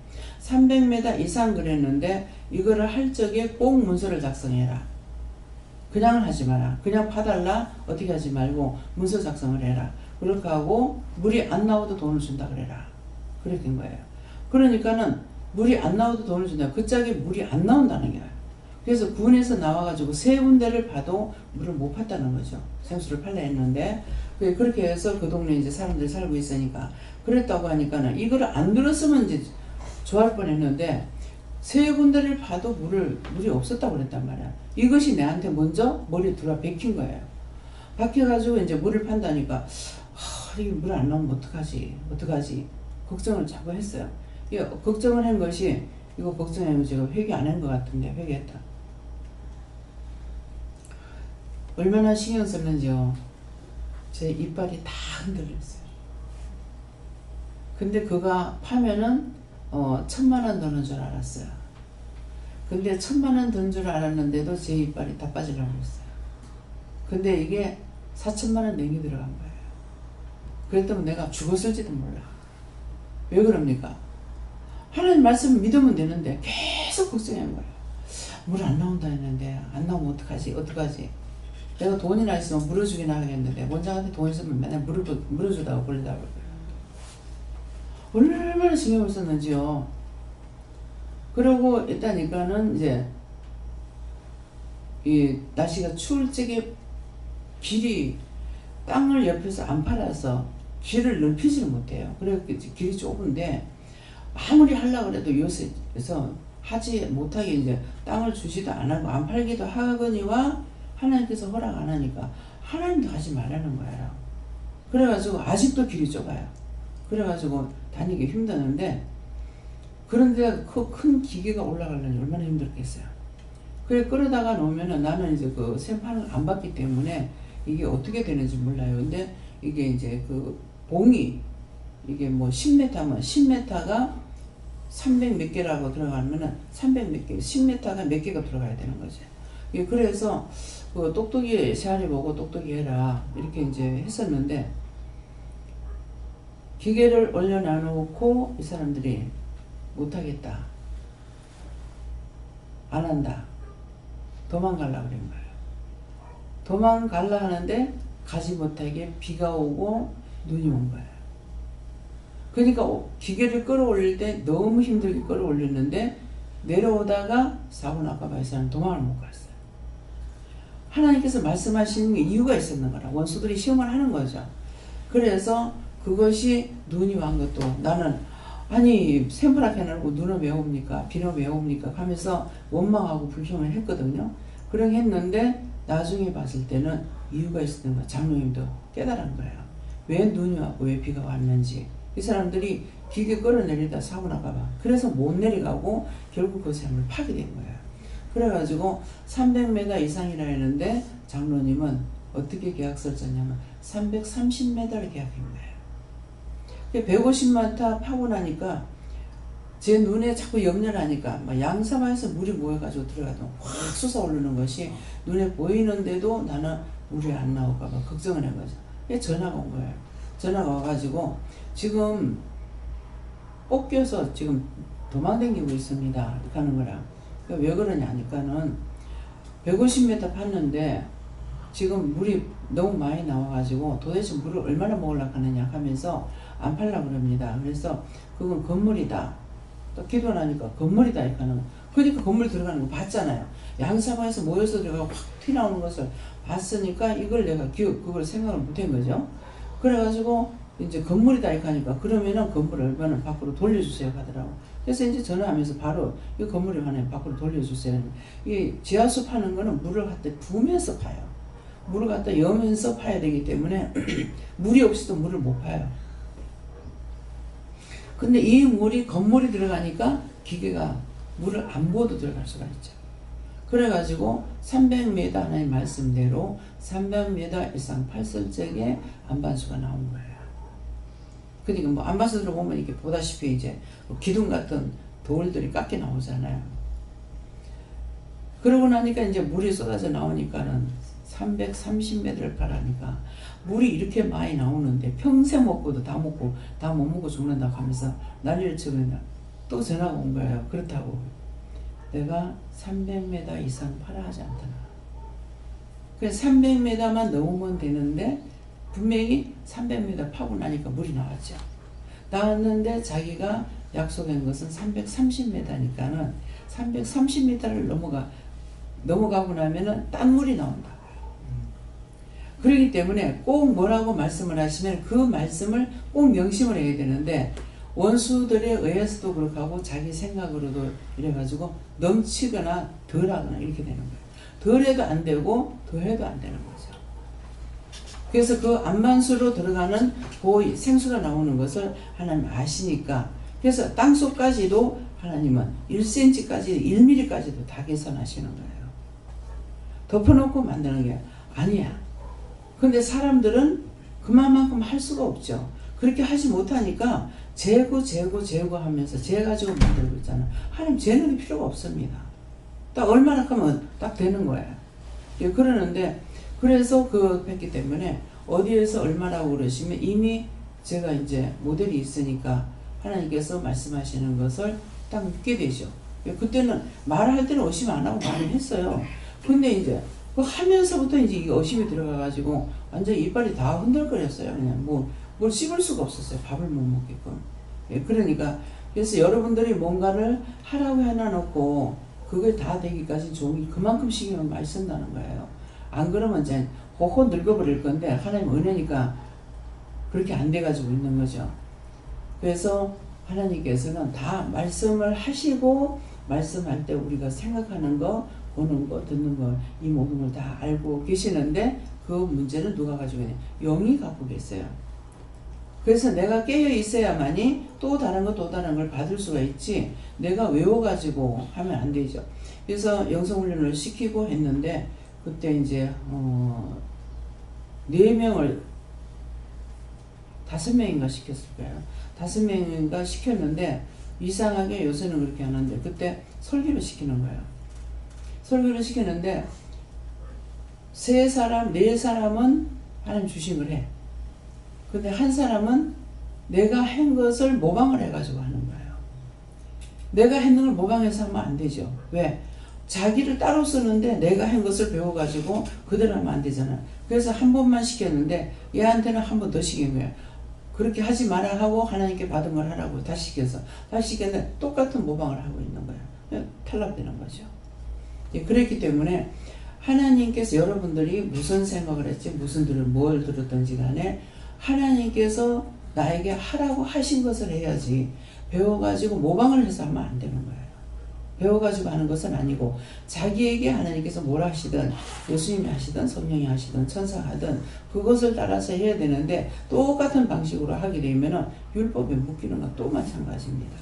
300m 이상 그랬는데 이거를 할 적에 꼭 문서를 작성해라. 그냥 하지 마라. 그냥 파달라 어떻게 하지 말고 문서 작성을 해라. 그렇게 하고 물이 안 나와도 돈을 준다 그래라. 그렇게 된 거예요. 그러니까는 물이 안 나와도 돈을 준다. 그 짝에 물이 안 나온다는 거예요. 그래서 군에서 나와가지고 3군데를 봐도 물을 못 팠다는 거죠. 생수를 팔려 했는데 그렇게 해서 그 동네 이제 사람들이 살고 있으니까 그랬다고 하니까는 이거를 안 들었으면 이제 좋아할 뻔했는데 세 군데를 봐도 물이 없었다고 그랬단 말이야. 이것이 내한테 먼저 머리에 들어와 박힌 거예요. 박혀가지고 이제 물을 판다니까 이게 물 안 나오면 어떡하지 걱정을 자꾸 했어요. 걱정을 한 것이 이거 걱정하면 제가 회개 안 한 것 같은데 회개했다. 얼마나 신경 썼는지요. 제 이빨이 다 흔들렸어요. 근데 그가 파면은 1,000만 원 드는 줄 알았어요. 근데 1,000만 원 든 줄 알았는데도 제 이빨이 다 빠지려고 했어요. 근데 이게 4,000만 원 냉이 들어간 거예요. 그랬더니 내가 죽었을지도 몰라. 왜 그럽니까? 하나님 말씀을 믿으면 되는데 계속 걱정하는 거예요. 물 안 나온다 했는데 안 나오면 어떡하지? 내가 돈이나 있으면 물어주긴 하겠는데 원장한테 돈 있으면 맨날 물어주다가 버리다가 얼마나 신경을 썼는지요. 그러고 있다니까는 이제 이 날씨가 추울 적에 길이 땅을 옆에서 안 팔아서 길을 넓히지는 못해요. 그래서 길이 좁은데 아무리 하려고 해도 요새에서 하지 못하게 이제 땅을 주지도 안 하고 안 팔기도 하거니와 하나님께서 허락 안 하니까 하나님도 하지 말라는 거예요. 그래가지고 아직도 길이 좁아요. 그래가지고 다니기 힘드는데 그런데 그 큰 기계가 올라가려니 얼마나 힘들겠어요. 그래 끌어다가 놓으면은 나는 이제 그 샘판을 안 받기 때문에 이게 어떻게 되는지 몰라요. 근데 이게 이제 그 봉이 이게 뭐 10m면 10m가 300 몇 개라고 들어가면은 300 몇 개, 10m가 몇 개가 들어가야 되는 거죠. 그래서 그 똑똑이 세아리 보고 똑똑이 해라 이렇게 이제 했었는데 기계를 올려놔놓고 이 사람들이 못하겠다, 안 한다, 도망가려고 그런 거예요. 도망가려 하는데 가지 못하게 비가 오고 눈이 온 거예요. 그러니까 기계를 끌어올릴 때 너무 힘들게 끌어올렸는데 내려오다가 사고 날까봐 이 사람 도망을 못 갔어요. 하나님께서 말씀하시는 게 이유가 있었는 거라. 원수들이 시험을 하는 거죠. 그래서 그것이 눈이 완 것도 나는 아니 샘플하게 해놓고 눈은 왜 옵니까? 비는 왜 옵니까? 하면서 원망하고 불평을 했거든요. 그렇게 했는데 나중에 봤을 때는 이유가 있었던 거예요. 장로님도 깨달은 거예요. 왜 눈이 왔고 왜 비가 왔는지. 이 사람들이 기계 끌어내리다 사고 나가봐. 그래서 못 내려가고 결국 그 샘을 파게 된 거예요. 그래가지고 300m 이상이라 했는데 장로님은 어떻게 계약서를 썼냐면 330m를 계약한 거예요. 150m 파고 나니까 제 눈에 자꾸 염려하니까 막 양사마에서 물이 모여가지고 들어가도 확 솟아오르는 것이 눈에 보이는데도 나는 물이 안 나올까봐 걱정을 한 거죠. 전화가 온 거예요. 전화가 와가지고 지금 꺾여서 지금 도망다니고 있습니다. 이렇게 하는 거라. 왜 그러냐 하니까는 150m 팠는데 지금 물이 너무 많이 나와가지고 도대체 물을 얼마나 먹으려고 하느냐 하면서 안 팔려고 그럽니다. 그래서 그건 건물이다. 또 기도하니까 건물이다. 이렇게는 그러니까 건물 들어가는 거 봤잖아요. 양사방에서 모여서 들어가고 확 튀나오는 것을 봤으니까 이걸 내가 그걸 생각을 못한 거죠. 그래가지고 이제 건물이다 이렇게 하니까 그러면은 건물을 얼마나 밖으로 돌려주세요 하더라고. 그래서 이제 전화하면서 바로 이 건물이 하나 밖으로 돌려주세요. 이 지하수 파는 거는 물을 갖다 부으면서 파요. 물을 갖다 여면서 파야 되기 때문에 물이 없이도 물을 못 파요. 근데 이 물이 건물이 들어가니까 기계가 물을 안 부어도 들어갈 수가 있죠. 그래가지고 300m 하나님 말씀대로 300m 이상 팔설 적에 안반수가 나온 거예요. 그러니까 뭐 안반수 들어보면 이렇게 보다시피 이제 기둥 같은 돌들이 깎여 나오잖아요. 그러고 나니까 이제 물이 쏟아져 나오니까는 330m를 가라니까 물이 이렇게 많이 나오는데 평생 먹고도 다 먹고 다 못 먹고 죽는다고 하면서 난리를 치고 또 전화가 온 거예요. 그렇다고 내가 300m 이상 팔아 하지 않더라. 그래서 300m만 넘으면 되는데 분명히 300m 파고 나니까 물이 나왔죠. 나왔는데 자기가 약속한 것은 330m니까는 330m를 넘어가고 나면은 딴 물이 나온다. 그렇기 때문에 꼭 뭐라고 말씀을 하시면 그 말씀을 꼭 명심을 해야 되는데 원수들에 의해서도 그렇게 하고 자기 생각으로도 이래가지고 넘치거나 덜하거나 이렇게 되는 거예요. 덜해도 안 되고 더해도 안 되는 거죠. 그래서 그 안만수로 들어가는 그 생수가 나오는 것을 하나님 아시니까, 그래서 땅속까지도 하나님은 1cm까지 1mm까지도 다 계산하시는 거예요. 덮어놓고 만드는 게 아니야. 근데 사람들은 그만큼 할 수가 없죠. 그렇게 하지 못하니까 재고 하면서 재 가지고 만들고 있잖아. 하나님 재는 필요가 없습니다. 딱 얼마나 하면 딱 되는 거예요. 예, 그러는데 그래서 했기 때문에 어디에서 얼마라고 그러시면 이미 제가 이제 모델이 있으니까 하나님께서 말씀하시는 것을 딱 믿게 되죠. 예, 그때는 말할 때는 의심 안 하고 말을 했어요. 근데 이제 그 하면서부터 이제 이게 의심이 들어가가지고 완전 이빨이 다 흔들거렸어요. 그냥 뭘 씹을 수가 없었어요. 밥을 못 먹게끔. 예, 그러니까 그래서 여러분들이 뭔가를 하라고 해놔놓고 그게 다 되기까지 종이 그만큼 신경을 많이 쓴다는 거예요. 안 그러면 이제 호호 늙어버릴 건데 하나님 은혜니까 그렇게 안 돼가지고 있는 거죠. 그래서 하나님께서는 다 말씀을 하시고 말씀할 때 우리가 생각하는 거, 보는 거, 듣는 거, 이 모든 걸 다 알고 계시는데 그 문제는 누가 가지고 있냐? 영이 갖고 계세요. 그래서 내가 깨어 있어야만이 또 다른 걸 받을 수가 있지, 내가 외워가지고 하면 안 되죠. 그래서 영성훈련을 시키고 했는데 그때 이제 4명을 5명인가 시켰을 거예요. 5명인가 시켰는데 이상하게 요새는 그렇게 하는데 그때 설교를 시키는 거예요. 설교를 시키는데 3사람, 4사람은 하나님 주심을 해. 근데 한 사람은 내가 한 것을 모방을 해가지고 하는 거예요. 내가 했는 걸 모방해서 하면 안 되죠. 왜? 자기를 따로 쓰는데 내가 한 것을 배워가지고 그대로 하면 안 되잖아. 그래서 한 번만 시켰는데 얘한테는 한 번 더 시킨 거예요. 그렇게 하지 마라 하고 하나님께 받은 걸 하라고 다시 시켰는데 똑같은 모방을 하고 있는 거예요. 탈락되는 거죠. 그랬기 때문에 하나님께서 여러분들이 무슨 생각을 했지, 뭘 들었든지 간에 하나님께서 나에게 하라고 하신 것을 해야지 배워가지고 모방을 해서 하면 안 되는 거예요. 배워가지고 하는 것은 아니고 자기에게 하나님께서 뭘 하시든 예수님이 하시든 성령이 하시든 천사가 하든 그것을 따라서 해야 되는데 똑같은 방식으로 하게 되면 율법에 묶이는 건 또 마찬가지입니다.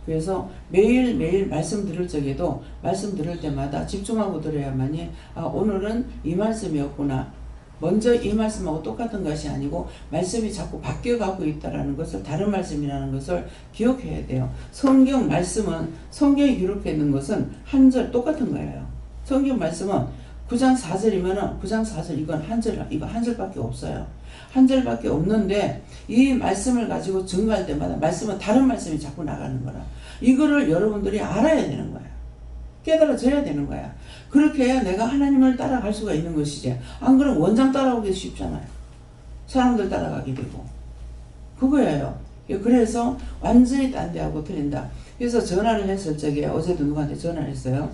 그래서 매일매일 말씀 들을 적에도 말씀 들을 때마다 집중하고 들어야만이 오늘은 이 말씀이었구나. 먼저 이 말씀하고 똑같은 것이 아니고 말씀이 자꾸 바뀌어가고 있다는 것을, 다른 말씀이라는 것을 기억해야 돼요. 성경 말씀은, 성경에 기록되어 있는 것은 한 절 똑같은 거예요. 성경 말씀은 9장 4절이면은 9장 4절 이거 한 절밖에 없어요. 한 절밖에 없는데 이 말씀을 가지고 증거할 때마다 말씀은 다른 말씀이 자꾸 나가는 거라. 이거를 여러분들이 알아야 되는 거예요. 깨달아져야 되는 거야. 그렇게 해야 내가 하나님을 따라갈 수가 있는 것이지. 안 그러면 원장 따라오기 쉽잖아요. 사람들 따라가게 되고. 그거예요. 그래서 완전히 딴 데하고 틀린다. 그래서 전화를 했을 적에 어제도 누구한테 전화를 했어요.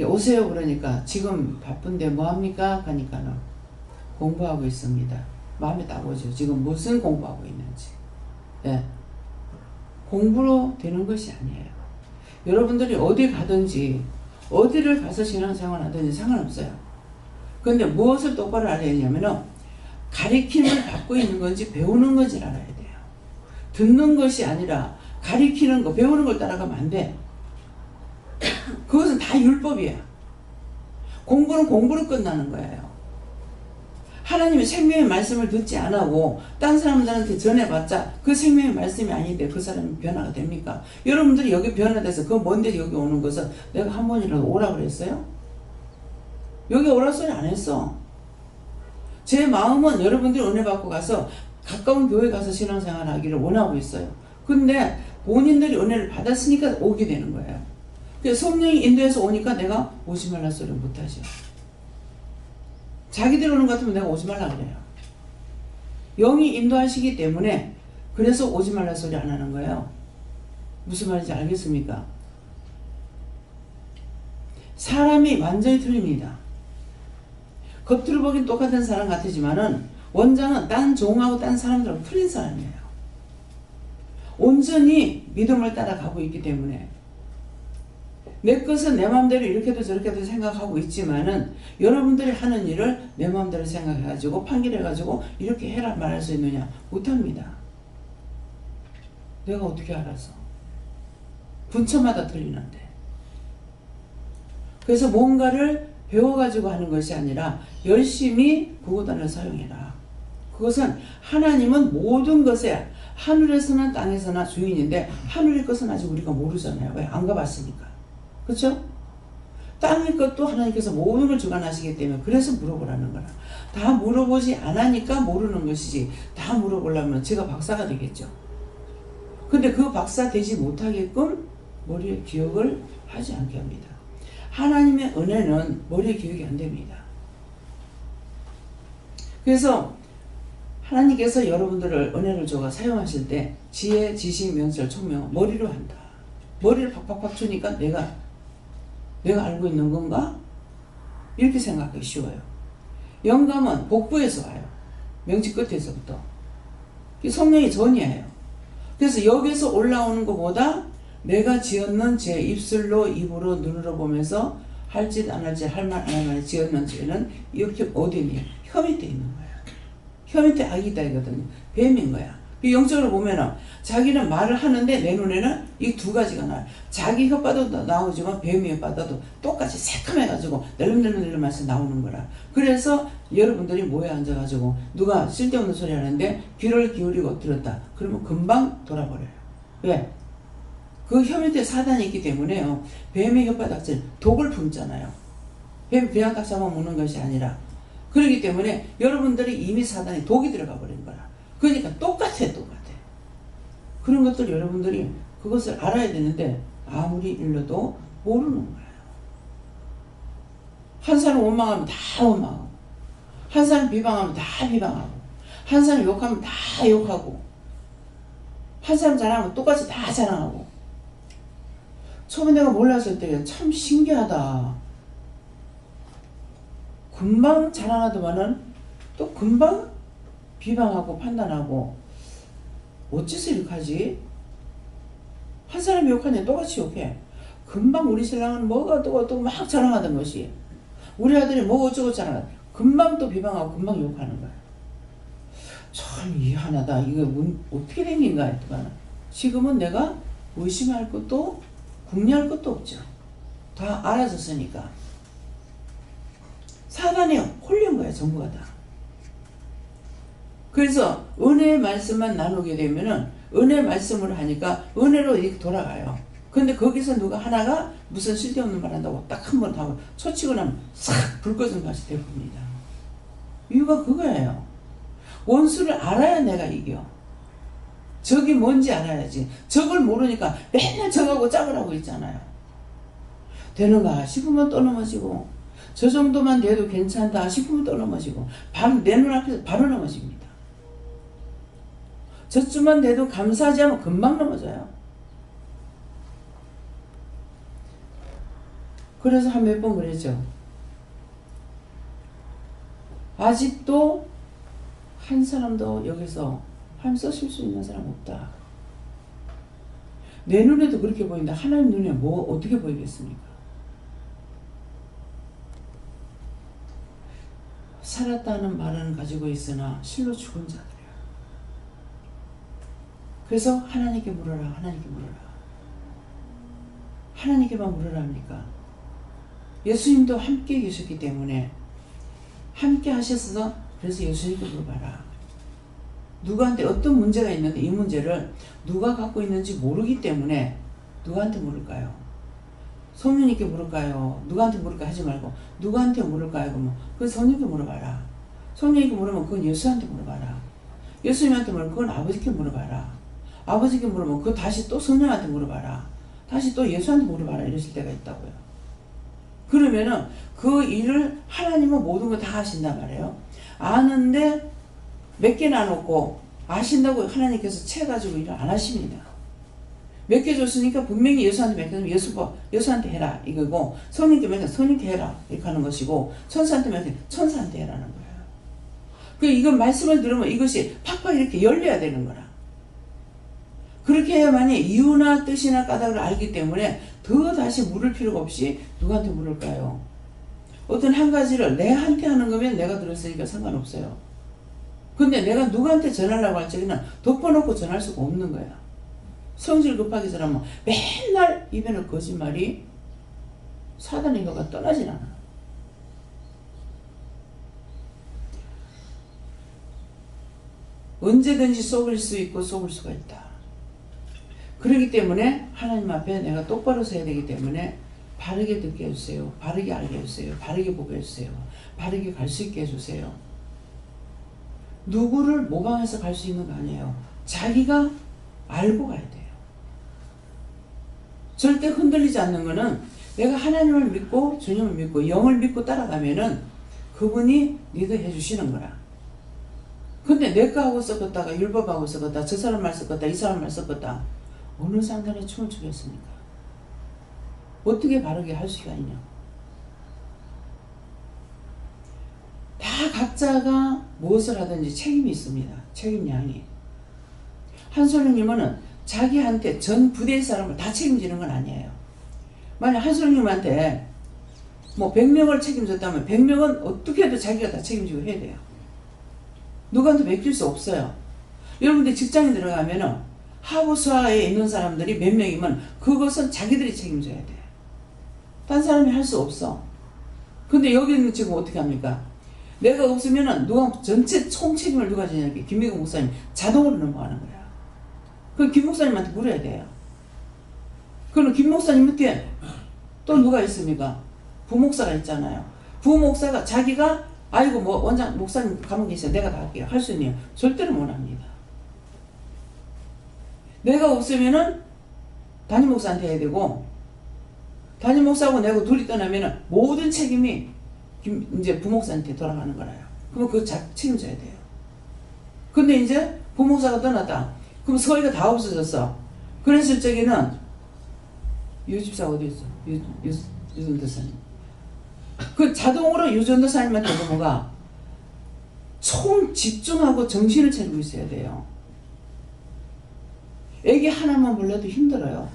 오세요 그러니까 지금 바쁜데 뭐합니까? 하니까는 공부하고 있습니다. 마음에 딱 오죠. 지금 무슨 공부하고 있는지. 네. 공부로 되는 것이 아니에요. 여러분들이 어디 가든지 어디를 가서 신앙생활 하든지 상관없어요. 그런데 무엇을 똑바로 알아야 되냐면은 가리킴을 받고 있는 건지 배우는 건지 알아야 돼요. 듣는 것이 아니라 가리키는 거, 배우는 걸 따라가면 안 돼. 그것은 다 율법이야. 공부는 공부로 끝나는 거예요. 하나님의 생명의 말씀을 듣지 않고 딴 사람들한테 전해봤자 그 생명의 말씀이 아닌데 그 사람이 변화가 됩니까? 여러분들이 여기 변화돼서 그 먼데 여기 오는 것은 내가 한 번이라도 오라 그랬어요? 여기 오라 소리 안 했어. 제 마음은 여러분들이 은혜 받고 가서 가까운 교회 가서 신앙생활 하기를 원하고 있어요. 근데 본인들이 은혜를 받았으니까 오게 되는 거예요. 성령이 인도해서 오니까 내가 오지 말라 소리 못하죠. 자기들 오는 것 같으면 내가 오지 말라 그래요. 영이 인도하시기 때문에 그래서 오지 말라 소리 안 하는 거예요. 무슨 말인지 알겠습니까? 사람이 완전히 틀립니다. 겉으로 보긴 똑같은 사람 같지만은 원장은 딴 종하고 딴 사람들하고 틀린 사람이에요. 온전히 믿음을 따라가고 있기 때문에 내 것은 내 마음대로 이렇게도 저렇게도 생각하고 있지만은 여러분들이 하는 일을 내 마음대로 생각해가지고 판결해가지고 이렇게 해라 말할 수 있느냐? 못합니다. 내가 어떻게 알아서? 분처마다 틀리는데. 그래서 뭔가를 배워가지고 하는 것이 아니라 열심히 구구단을 사용해라. 그것은 하나님은 모든 것에 하늘에서나 땅에서나 주인인데 하늘의 것은 아직 우리가 모르잖아요. 왜? 안 가봤으니까. 그렇죠? 땅의 것도 하나님께서 모든 걸 주관하시기 때문에 그래서 물어보라는 거라. 다 물어보지 않으니까 모르는 것이지 다 물어보려면 제가 박사가 되겠죠. 근데 그 박사 되지 못하게끔 머리에 기억을 하지 않게 합니다. 하나님의 은혜는 머리에 기억이 안 됩니다. 그래서 하나님께서 여러분들을 은혜를 줘가 사용하실 때 지혜, 지식, 명철, 총명 머리로 한다. 머리를 팍팍팍 주니까 내가 알고 있는 건가? 이렇게 생각하기 쉬워요. 영감은 복부에서 와요. 명치 끝에서부터. 성령이 전이에요. 그래서 여기서 올라오는 것보다 내가 지었는 제 입술로 입으로 눈으로 보면서 할 짓 안 할 짓 할 말 안 할 말 지었는 죄는 이렇게 어디 있니? 혀 밑에 있는 거야. 혀 밑에 악이 있다 이거든요. 뱀인 거야. 영적으로 보면은 자기는 말을 하는데 내 눈에는 이 두 가지가 나와요. 자기 혓바닥도 나오지만 뱀의 혓바닥도 똑같이 새카매가지고 낼름낼름낼름해서 나오는 거라. 그래서 여러분들이 모여 앉아가지고 누가 쓸데없는 소리 하는데 귀를 기울이고 들었다. 그러면 금방 돌아버려요. 왜? 그 혀 밑에 사단이 있기 때문에요. 뱀의 혓바닥질 독을 품잖아요. 뱀 그냥 딱 잡아먹는 것이 아니라 그렇기 때문에 여러분들이 이미 사단이 독이 들어가 버린 거라. 그러니까 똑같아. 그런 것들 여러분들이 그것을 알아야 되는데 아무리 일러도 모르는 거예요. 한 사람 원망하면 다 원망하고 한 사람 비방하면 다 비방하고 한 사람 욕하면 다 욕하고 한 사람 자랑하면 똑같이 다 자랑하고. 처음에 내가 몰랐을 때 참 신기하다. 금방 자랑하더만은 또 금방 비방하고 판단하고 어째서 이렇게 하지? 한 사람이 욕하냐 똑같이 욕해. 금방 우리 신랑은 뭐가 어떠고 막 자랑하던 것이 우리 아들이 뭐 어쩌고 자랑하다 금방 또 비방하고 금방 욕하는 거야. 참 희한하다. 이거 어떻게 된 인가 했더만 지금은 내가 의심할 것도 궁리할 것도 없죠. 다 알아졌으니까. 사단에 홀린 거야 전부가 다. 그래서 은혜의 말씀만 나누게 되면은 은혜 말씀을 하니까 은혜로 이렇게 돌아가요. 근데 거기서 누가 하나가 무슨 쓸데없는 말 한다고 딱 한 번 하고 초치고 나면 싹 불 꺼진 것이 되봅니다. 이유가 그거예요. 원수를 알아야 내가 이겨. 적이 뭔지 알아야지. 적을 모르니까 맨날 적하고 짝을 하고 있잖아요. 되는가 싶으면 또 넘어지고 저 정도만 돼도 괜찮다 싶으면 또 넘어지고 내 눈앞에서 바로 넘어집니다. 저쯤만 돼도 감사하지 않으면 금방 넘어져요. 그래서 한 몇 번 그랬죠. 아직도 한 사람도 여기서 한 쓰실 수 있는 사람 없다. 내 눈에도 그렇게 보인다. 하나님 눈에 뭐 어떻게 보이겠습니까? 살았다는 말은 가지고 있으나 실로 죽은 자들이야. 그래서 하나님께 물어라. 하나님께 물어라. 하나님께만 물어라 합니까? 예수님도 함께 계셨기 때문에 함께 하셨어. 그래서 예수님께 물어봐라. 누구한테 어떤 문제가 있는데 이 문제를 누가 갖고 있는지 모르기 때문에 누구한테 물을까요? 성령님께 물을까요? 누구한테 물을까 하지 말고 누구한테 물을까요? 그러면 그 성령님께 물어봐라. 성령님께 물으면 그건 예수한테 물어봐라. 예수님한테 물으면 그건 아버지께 물어봐라. 아버지께 물으면 그거 다시 또 성령한테 물어봐라. 다시 또 예수한테 물어봐라. 이러실 때가 있다고요. 그러면은 그 일을 하나님은 모든 걸 다 하신단 말이에요. 아는데 몇 개나 놓고 아신다고 하나님께서 채가지고 일을 안 하십니다. 몇 개 줬으니까 분명히 예수한테 맡기면 예수한테 해라 이거고 성령께 맡기면 성령께 해라 이렇게 하는 것이고 천사한테 맡기면 천사한테 해라는 거예요. 이건 말씀을 들으면 이것이 팍팍 이렇게 열려야 되는 거라. 그렇게 해야만이 이유나 뜻이나 까닭을 알기 때문에 더 다시 물을 필요가 없이 누구한테 물을까요? 어떤 한 가지를 내한테 하는 거면 내가 들었으니까 상관없어요. 근데 내가 누구한테 전하려고 할 적에는 덮어놓고 전할 수가 없는 거야. 성질 급하게 전하면 맨날 입에는 거짓말이 사단의 혀가 떠나질 않아. 언제든지 속을 수 있고 속을 수가 있다. 그렇기 때문에 하나님 앞에 내가 똑바로 서야 되기 때문에 바르게 듣게 해주세요. 바르게 알게 해주세요. 바르게 보게 해주세요. 바르게 갈 수 있게 해주세요. 누구를 모방해서 갈 수 있는 거 아니에요. 자기가 알고 가야 돼요. 절대 흔들리지 않는 거는 내가 하나님을 믿고 주님을 믿고 영을 믿고 따라가면은 그분이 리드해 주시는 거라. 근데 내가 하고 섞었다가 율법하고 섞었다, 저 사람 말 섞었다, 이 사람 말 섞었다, 어느 상관에 춤을 추겠습니까? 어떻게 바르게 할 수가 있냐? 다 각자가 무엇을 하든지 책임이 있습니다. 책임량이. 한솔님은 자기한테 전 부대의 사람을 다 책임지는 건 아니에요. 만약 한솔님한테 뭐 100명을 책임졌다면 100명은 어떻게 해도 자기가 다 책임지고 해야 돼요. 누구한테 맡길 수 없어요. 여러분들 직장에 들어가면은 하부수하에 있는 사람들이 몇 명이면 그것은 자기들이 책임져야 돼. 딴 사람이 할 수 없어. 근데 여기는 지금 어떻게 합니까? 내가 없으면은 누가 전체 총 책임을 누가 지냐? 김미국 목사님 자동으로 넘어가는 거야. 그 김 목사님한테 물어야 돼요. 그럼 김 목사님 밑에 또 누가 있습니까? 부목사가 있잖아요. 부목사가 자기가 아이고 뭐 원장 목사님 가만히 계세요. 내가 다 할게요. 할 수 있네요. 절대로 못 합니다. 내가 없으면은 담임 목사한테 해야 되고, 담임 목사하고 내가 둘이 떠나면은 모든 책임이 이제 부목사한테 돌아가는 거라요. 그럼 그거 책임져야 돼요. 근데 이제 부목사가 떠났다. 그럼 서희가 다 없어졌어. 그랬을 적에는 유집사 어디 있어? 유전도사님. 그 자동으로 유전도사님한테 넘어가 총 집중하고 정신을 차리고 있어야 돼요. 애기 하나만 몰라도 힘들어요.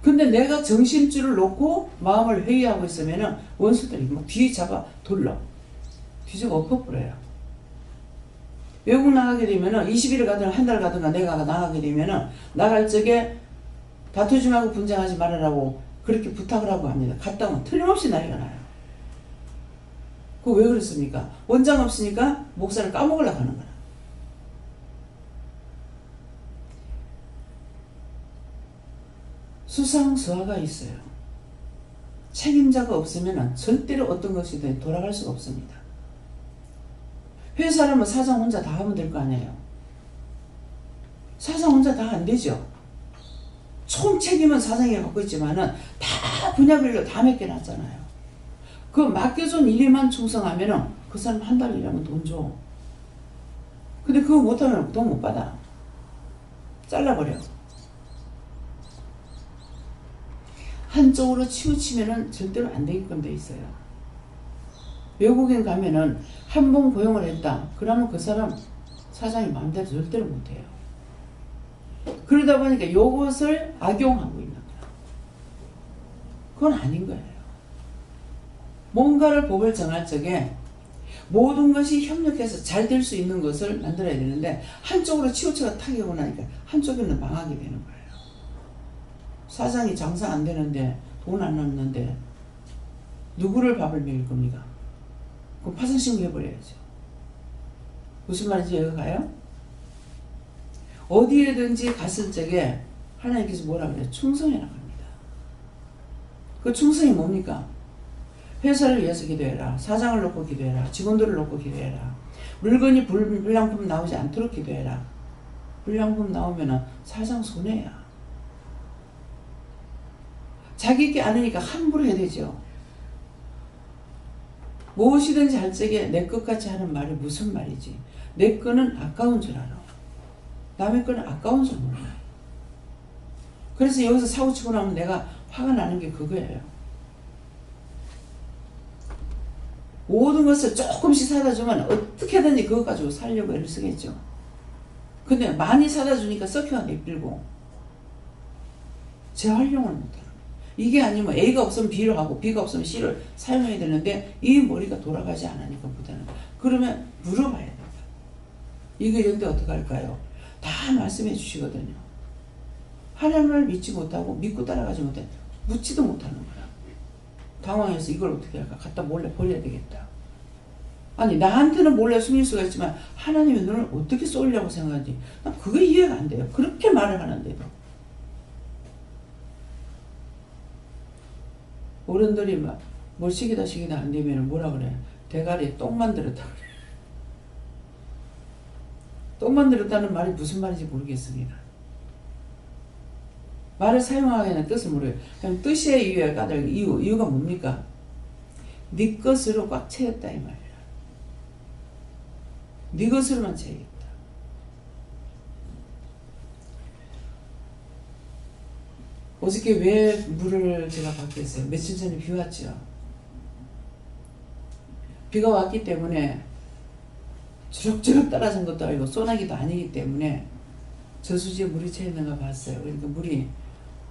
근데 내가 정신줄을 놓고 마음을 회의하고 있으면은 원수들이 막 뒤에 잡아 돌려. 뒤집어 엎어버려요. 외국 나가게 되면은 20일을 가든 한 달 가든가 내가 나가게 되면은 나갈 적에 다투지 말고 분쟁하지 말으라고 그렇게 부탁을 하고 합니다. 갔다 오면 틀림없이 난리가 나요. 그거 왜 그렇습니까? 원장 없으니까 목사를 까먹으려고 하는 거야. 수상수화가 있어요. 책임자가 없으면 절대로 어떤 것이든 돌아갈 수가 없습니다. 회사라면 사장 혼자 다 하면 될 거 아니에요. 사장 혼자 다 안 되죠. 총 책임은 사장이 갖고 있지만은 다 분야별로 다 맡겨놨잖아요. 그 맡겨준 일에만 충성하면은 그 사람 한 달 일하면 돈 줘. 근데 그거 못하면 돈 못 받아. 잘라버려. 한쪽으로 치우치면은 절대로 안 되게끔 돼 있어요. 외국인 가면은 한 번 고용을 했다. 그러면 그 사람 사장이 마음대로 절대로 못해요. 그러다 보니까 이것을 악용하고 있는 거야. 그건 아닌 거예요. 뭔가를 법을 정할 적에 모든 것이 협력해서 잘 될 수 있는 것을 만들어야 되는데 한쪽으로 치우쳐가 타격을 나니까 한쪽에는 망하게 되는 거예요. 사장이 장사 안 되는데 돈 안 남는데 누구를 밥을 먹일 겁니까? 그럼 파산신고 해버려야죠. 무슨 말인지 이해가 가요? 어디에든지 갔을 적에 하나님께서 뭐라 그래요? 충성해라 합니다. 그 충성이 뭡니까? 회사를 위해서 기도해라. 사장을 놓고 기도해라. 직원들을 놓고 기도해라. 물건이 불량품 나오지 않도록 기도해라. 불량품 나오면 사장 손해야. 자기 게 아니니까 함부로 해야 되죠. 무엇이든지 할 적에 내 것같이 하는 말이 무슨 말이지? 내 거는 아까운 줄 알아. 남의 거는 아까운 줄 몰라. 그래서 여기서 사고치고 나면 내가 화가 나는 게 그거예요. 모든 것을 조금씩 사다 주면 어떻게든지 그것 가지고 살려고 애를 쓰겠죠. 근데 많이 사다 주니까 썩혀가 내밀고 재활용을 못하는 거예요. 이게 아니면 A가 없으면 B를 하고 B가 없으면 C를 사용해야 되는데 이 머리가 돌아가지 않으니까 못하는 거예요. 그러면 물어봐야 된다. 이거 이런데 어떻게 할까요? 다 말씀해 주시거든요. 하나님을 믿지 못하고 믿고 따라가지 못해 묻지도 못하는 거야. 당황해서 이걸 어떻게 할까? 갖다 몰래 버려야 되겠다. 아니 나한테는 몰래 숨길 수가 있지만 하나님이 너를 어떻게 쏠려고 생각하지? 난 그게 이해가 안 돼요. 그렇게 말을 하는데도. 어른들이 막 뭘 시키다 안 되면 뭐라 그래? 대가리에 똥 만들었다 그래. 똥 만들었다는 말이 무슨 말인지 모르겠습니다. 말을 사용하기에는 뜻을 모르요. 그럼 뜻의 이유에 까닭 이유가 뭡니까? 네 것으로 꽉 채웠다 이 말이야. 네 것으로만 채우겠다. 어저께 왜 물을 제가 받겠어요? 며칠 전에 비 왔죠. 비가 왔기 때문에 주럭주럭 떨어진 것도 아니고 소나기도 아니기 때문에 저수지에 물이 차 있는가 봤어요. 그러니까 물이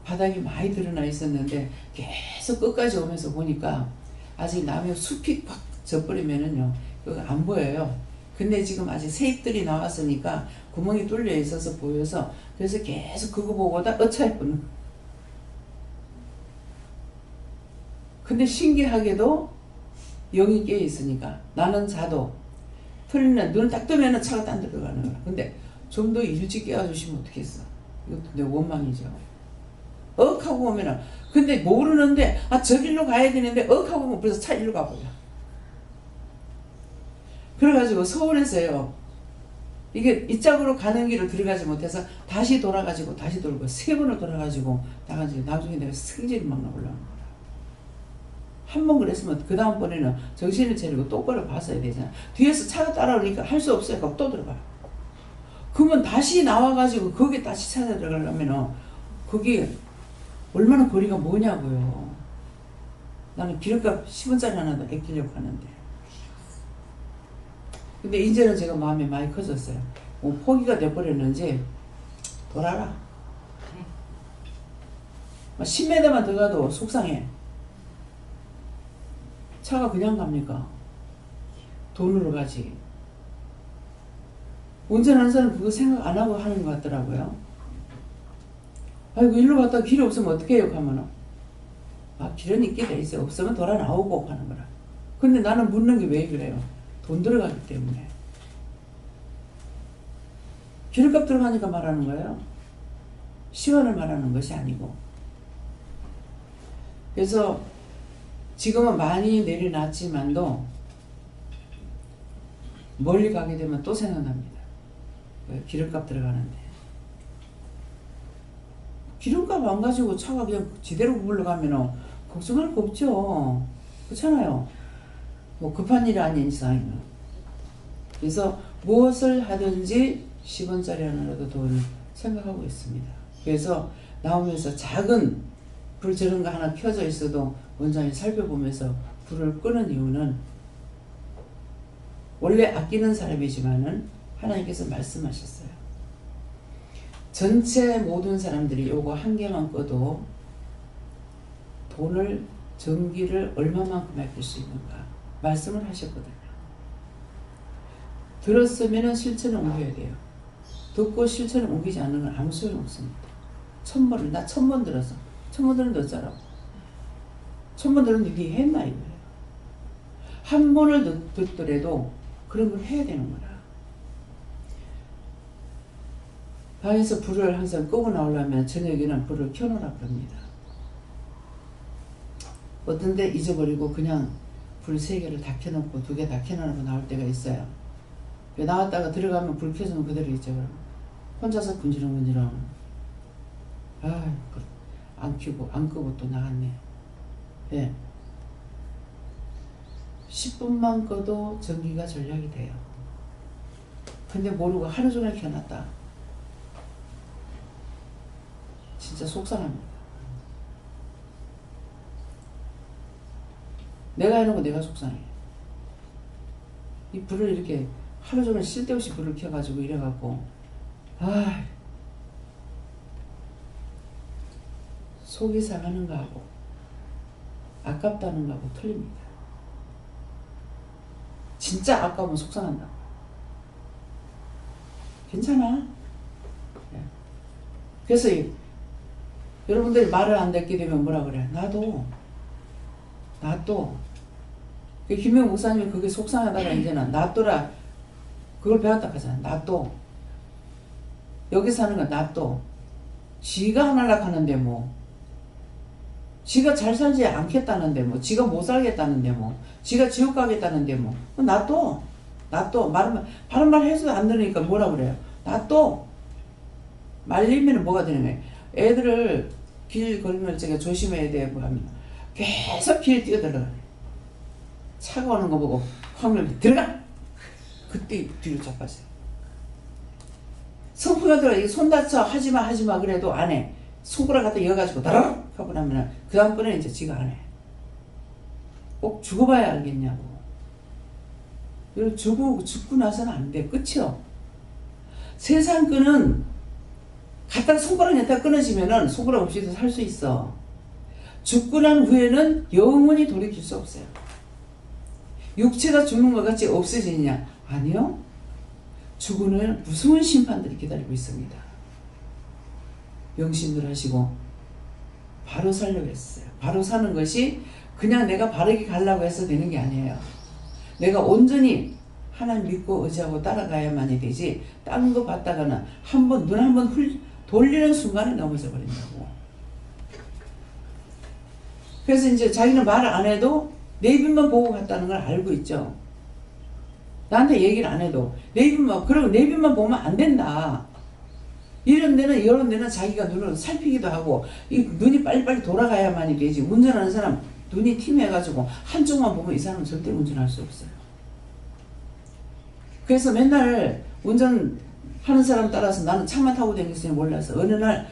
바닥이 많이 드러나 있었는데 계속 끝까지 오면서 보니까 아직 나무에 숲이 꽉 져버리면은요 그거 안 보여요. 근데 지금 아직 새잎들이 나왔으니까 구멍이 뚫려 있어서 보여서 그래서 계속 그거 보고다 어차했구나. 근데 신기하게도 영이 깨어 있으니까 나는 자도 틀리는 눈을 딱 뜨면은 차가 딴 데로 가는 거야. 근데 좀 더 일찍 깨워주시면 어떻겠어? 이것도 내 원망이죠. 억 하고 오면은 근데 모르는데 저길로 가야 되는데 억 하고 오면 벌써 차 일로 가버려. 그래가지고 서울에서요 이게 이쪽으로 가는 길을 들어가지 못해서 다시 돌아가지고 다시 돌고 3번을 돌아가지고 나가지고 나중에 내가 승질이 막 올라오는 거야. 한 번 그랬으면 그 다음번에는 정신을 차리고 똑바로 봤어야 되잖아. 뒤에서 차가 따라오니까 할 수 없으니까 또 들어가. 그러면 다시 나와가지고 거기 다시 찾아 들어가려면은 거기 얼마나 거리가 뭐냐고요. 나는 기름값 10원짜리 하나도 아끼려고 하는데. 근데 이제는 제가 마음이 많이 커졌어요. 뭐 포기가 돼버렸는지 돌아라. 10m만 더 가도 속상해. 차가 그냥 갑니까? 돈으로 가지. 운전하는 사람은 그거 생각 안 하고 하는 것 같더라고요. 아이고 일로 갔다가 길이 없으면 어떻게 해요? 하면은 길은 있게 돼 있어요. 없으면 돌아 나오고 하는 거라. 근데 나는 묻는 게 왜 그래요? 돈 들어가기 때문에. 기름값 들어가니까 말하는 거예요. 시간을 말하는 것이 아니고. 그래서 지금은 많이 내려놨지만도 멀리 가게 되면 또 생각납니다. 기름값 들어가는데. 기름값 안 가지고 차가 그냥 지대로 굴러가면 걱정할 거 없죠. 그렇잖아요. 뭐 급한 일이 아닌 이상이면. 그래서 무엇을 하든지 10원짜리 하나라도 돈을 생각하고 있습니다. 그래서 나오면서 작은 불 저런 거 하나 켜져 있어도 원장이 살펴보면서 불을 끄는 이유는 원래 아끼는 사람이지만은 하나님께서 말씀하셨어요. 전체 모든 사람들이 요거 한 개만 꺼도 돈을 전기를 얼마만큼 아낄 수 있는가 말씀을 하셨거든요. 들었으면 실천을 옮겨야 돼요. 듣고 실천을 옮기지 않는 건 아무 소용 없습니다. 1000번을 나 1000번 들었어. 1000번 들었는데 어쩌라고. 1000번 들었는데 네 했나 이거예요. 한 번을 듣더라도 그런 걸 해야 되는 거라. 방에서 불을 항상 끄고 나오려면 저녁에는 불을 켜놓으라 그럽니다. 어떤 데 잊어버리고 그냥 불 3개를 다 켜놓고 2개 다 켜놓고 나올 때가 있어요. 나왔다가 들어가면 불 켜주면 그대로 있죠. 그럼 혼자서 군지렁군지렁 안 켜고 안 끄고 또 나갔네. 예. 10분만 꺼도 전기가 절약이 돼요. 근데 모르고 하루 종일 켜놨다. 진짜 속상합니다. 내가 해놓은 거 내가 속상해. 이 불을 이렇게 하루 종일 쓸데없이 불을 켜가지고 이래갖고 속이 상하는 거하고 아깝다는 거하고 틀립니다. 진짜 아까우면 속상한다. 괜찮아. 그래서 여러분들이 말을 안 듣게 되면 뭐라 그래? 놔둬. 김영 목사님이 그게 속상하다가 이제는 놔둬라. 그걸 배웠다 하잖아. 놔둬. 여기 사는 건 놔둬. 지가 하려고 하는데 뭐. 지가 잘 살지 않겠다는데 뭐. 지가 못 살겠다는데 뭐. 지가 지옥 가겠다는데 뭐. 놔둬. 바른 말 해도 안 들으니까 뭐라 그래요? 놔둬. 말리면 뭐가 되는 거예요? 애들을 길 걸으면 제가 조심해야 되고 하면 계속 길에 뛰어들어가요. 차가 오는 거 보고 확 밀면 들어가! 그때 뒤로 자빠져요. 성품이 들어 손 다쳐 하지마 그래도 안 해. 손가락 갖다 이어가지고 다락 하고 나면 그 다음번에 이제 지가 안 해. 꼭 죽어봐야 알겠냐고. 죽고 나서는 안 돼. 끝이요. 세상 끈은 갖다가 손가락에다 끊어지면은 손가락 없이도 살 수 있어. 죽고 난 후에는 영원히 돌이킬 수 없어요. 육체가 죽는 것 같이 없어지느냐? 아니요. 죽으면 무서운 심판들이 기다리고 있습니다. 명심들 하시고 바로 살려고 했어요. 바로 사는 것이 그냥 내가 바르게 가려고 해서 되는 게 아니에요. 내가 온전히 하나님 믿고 의지하고 따라가야만이 되지 다른 거 봤다가는 눈 한 번 돌리는 순간에 넘어져 버린다고. 그래서 이제 자기는 말을 안 해도 내빈만 보고 갔다는 걸 알고 있죠. 나한테 얘기를 안 해도 그러고 내빈만 보면 안 된다. 이런 데는 자기가 눈으로 살피기도 하고 이 눈이 빨리빨리 돌아가야만이 되지. 운전하는 사람 눈이 팀해가지고 한쪽만 보면 이 사람은 절대 운전할 수 없어요. 그래서 맨날 운전하는 사람 따라서 나는 차만 타고 다녔으니 몰라서 어느 날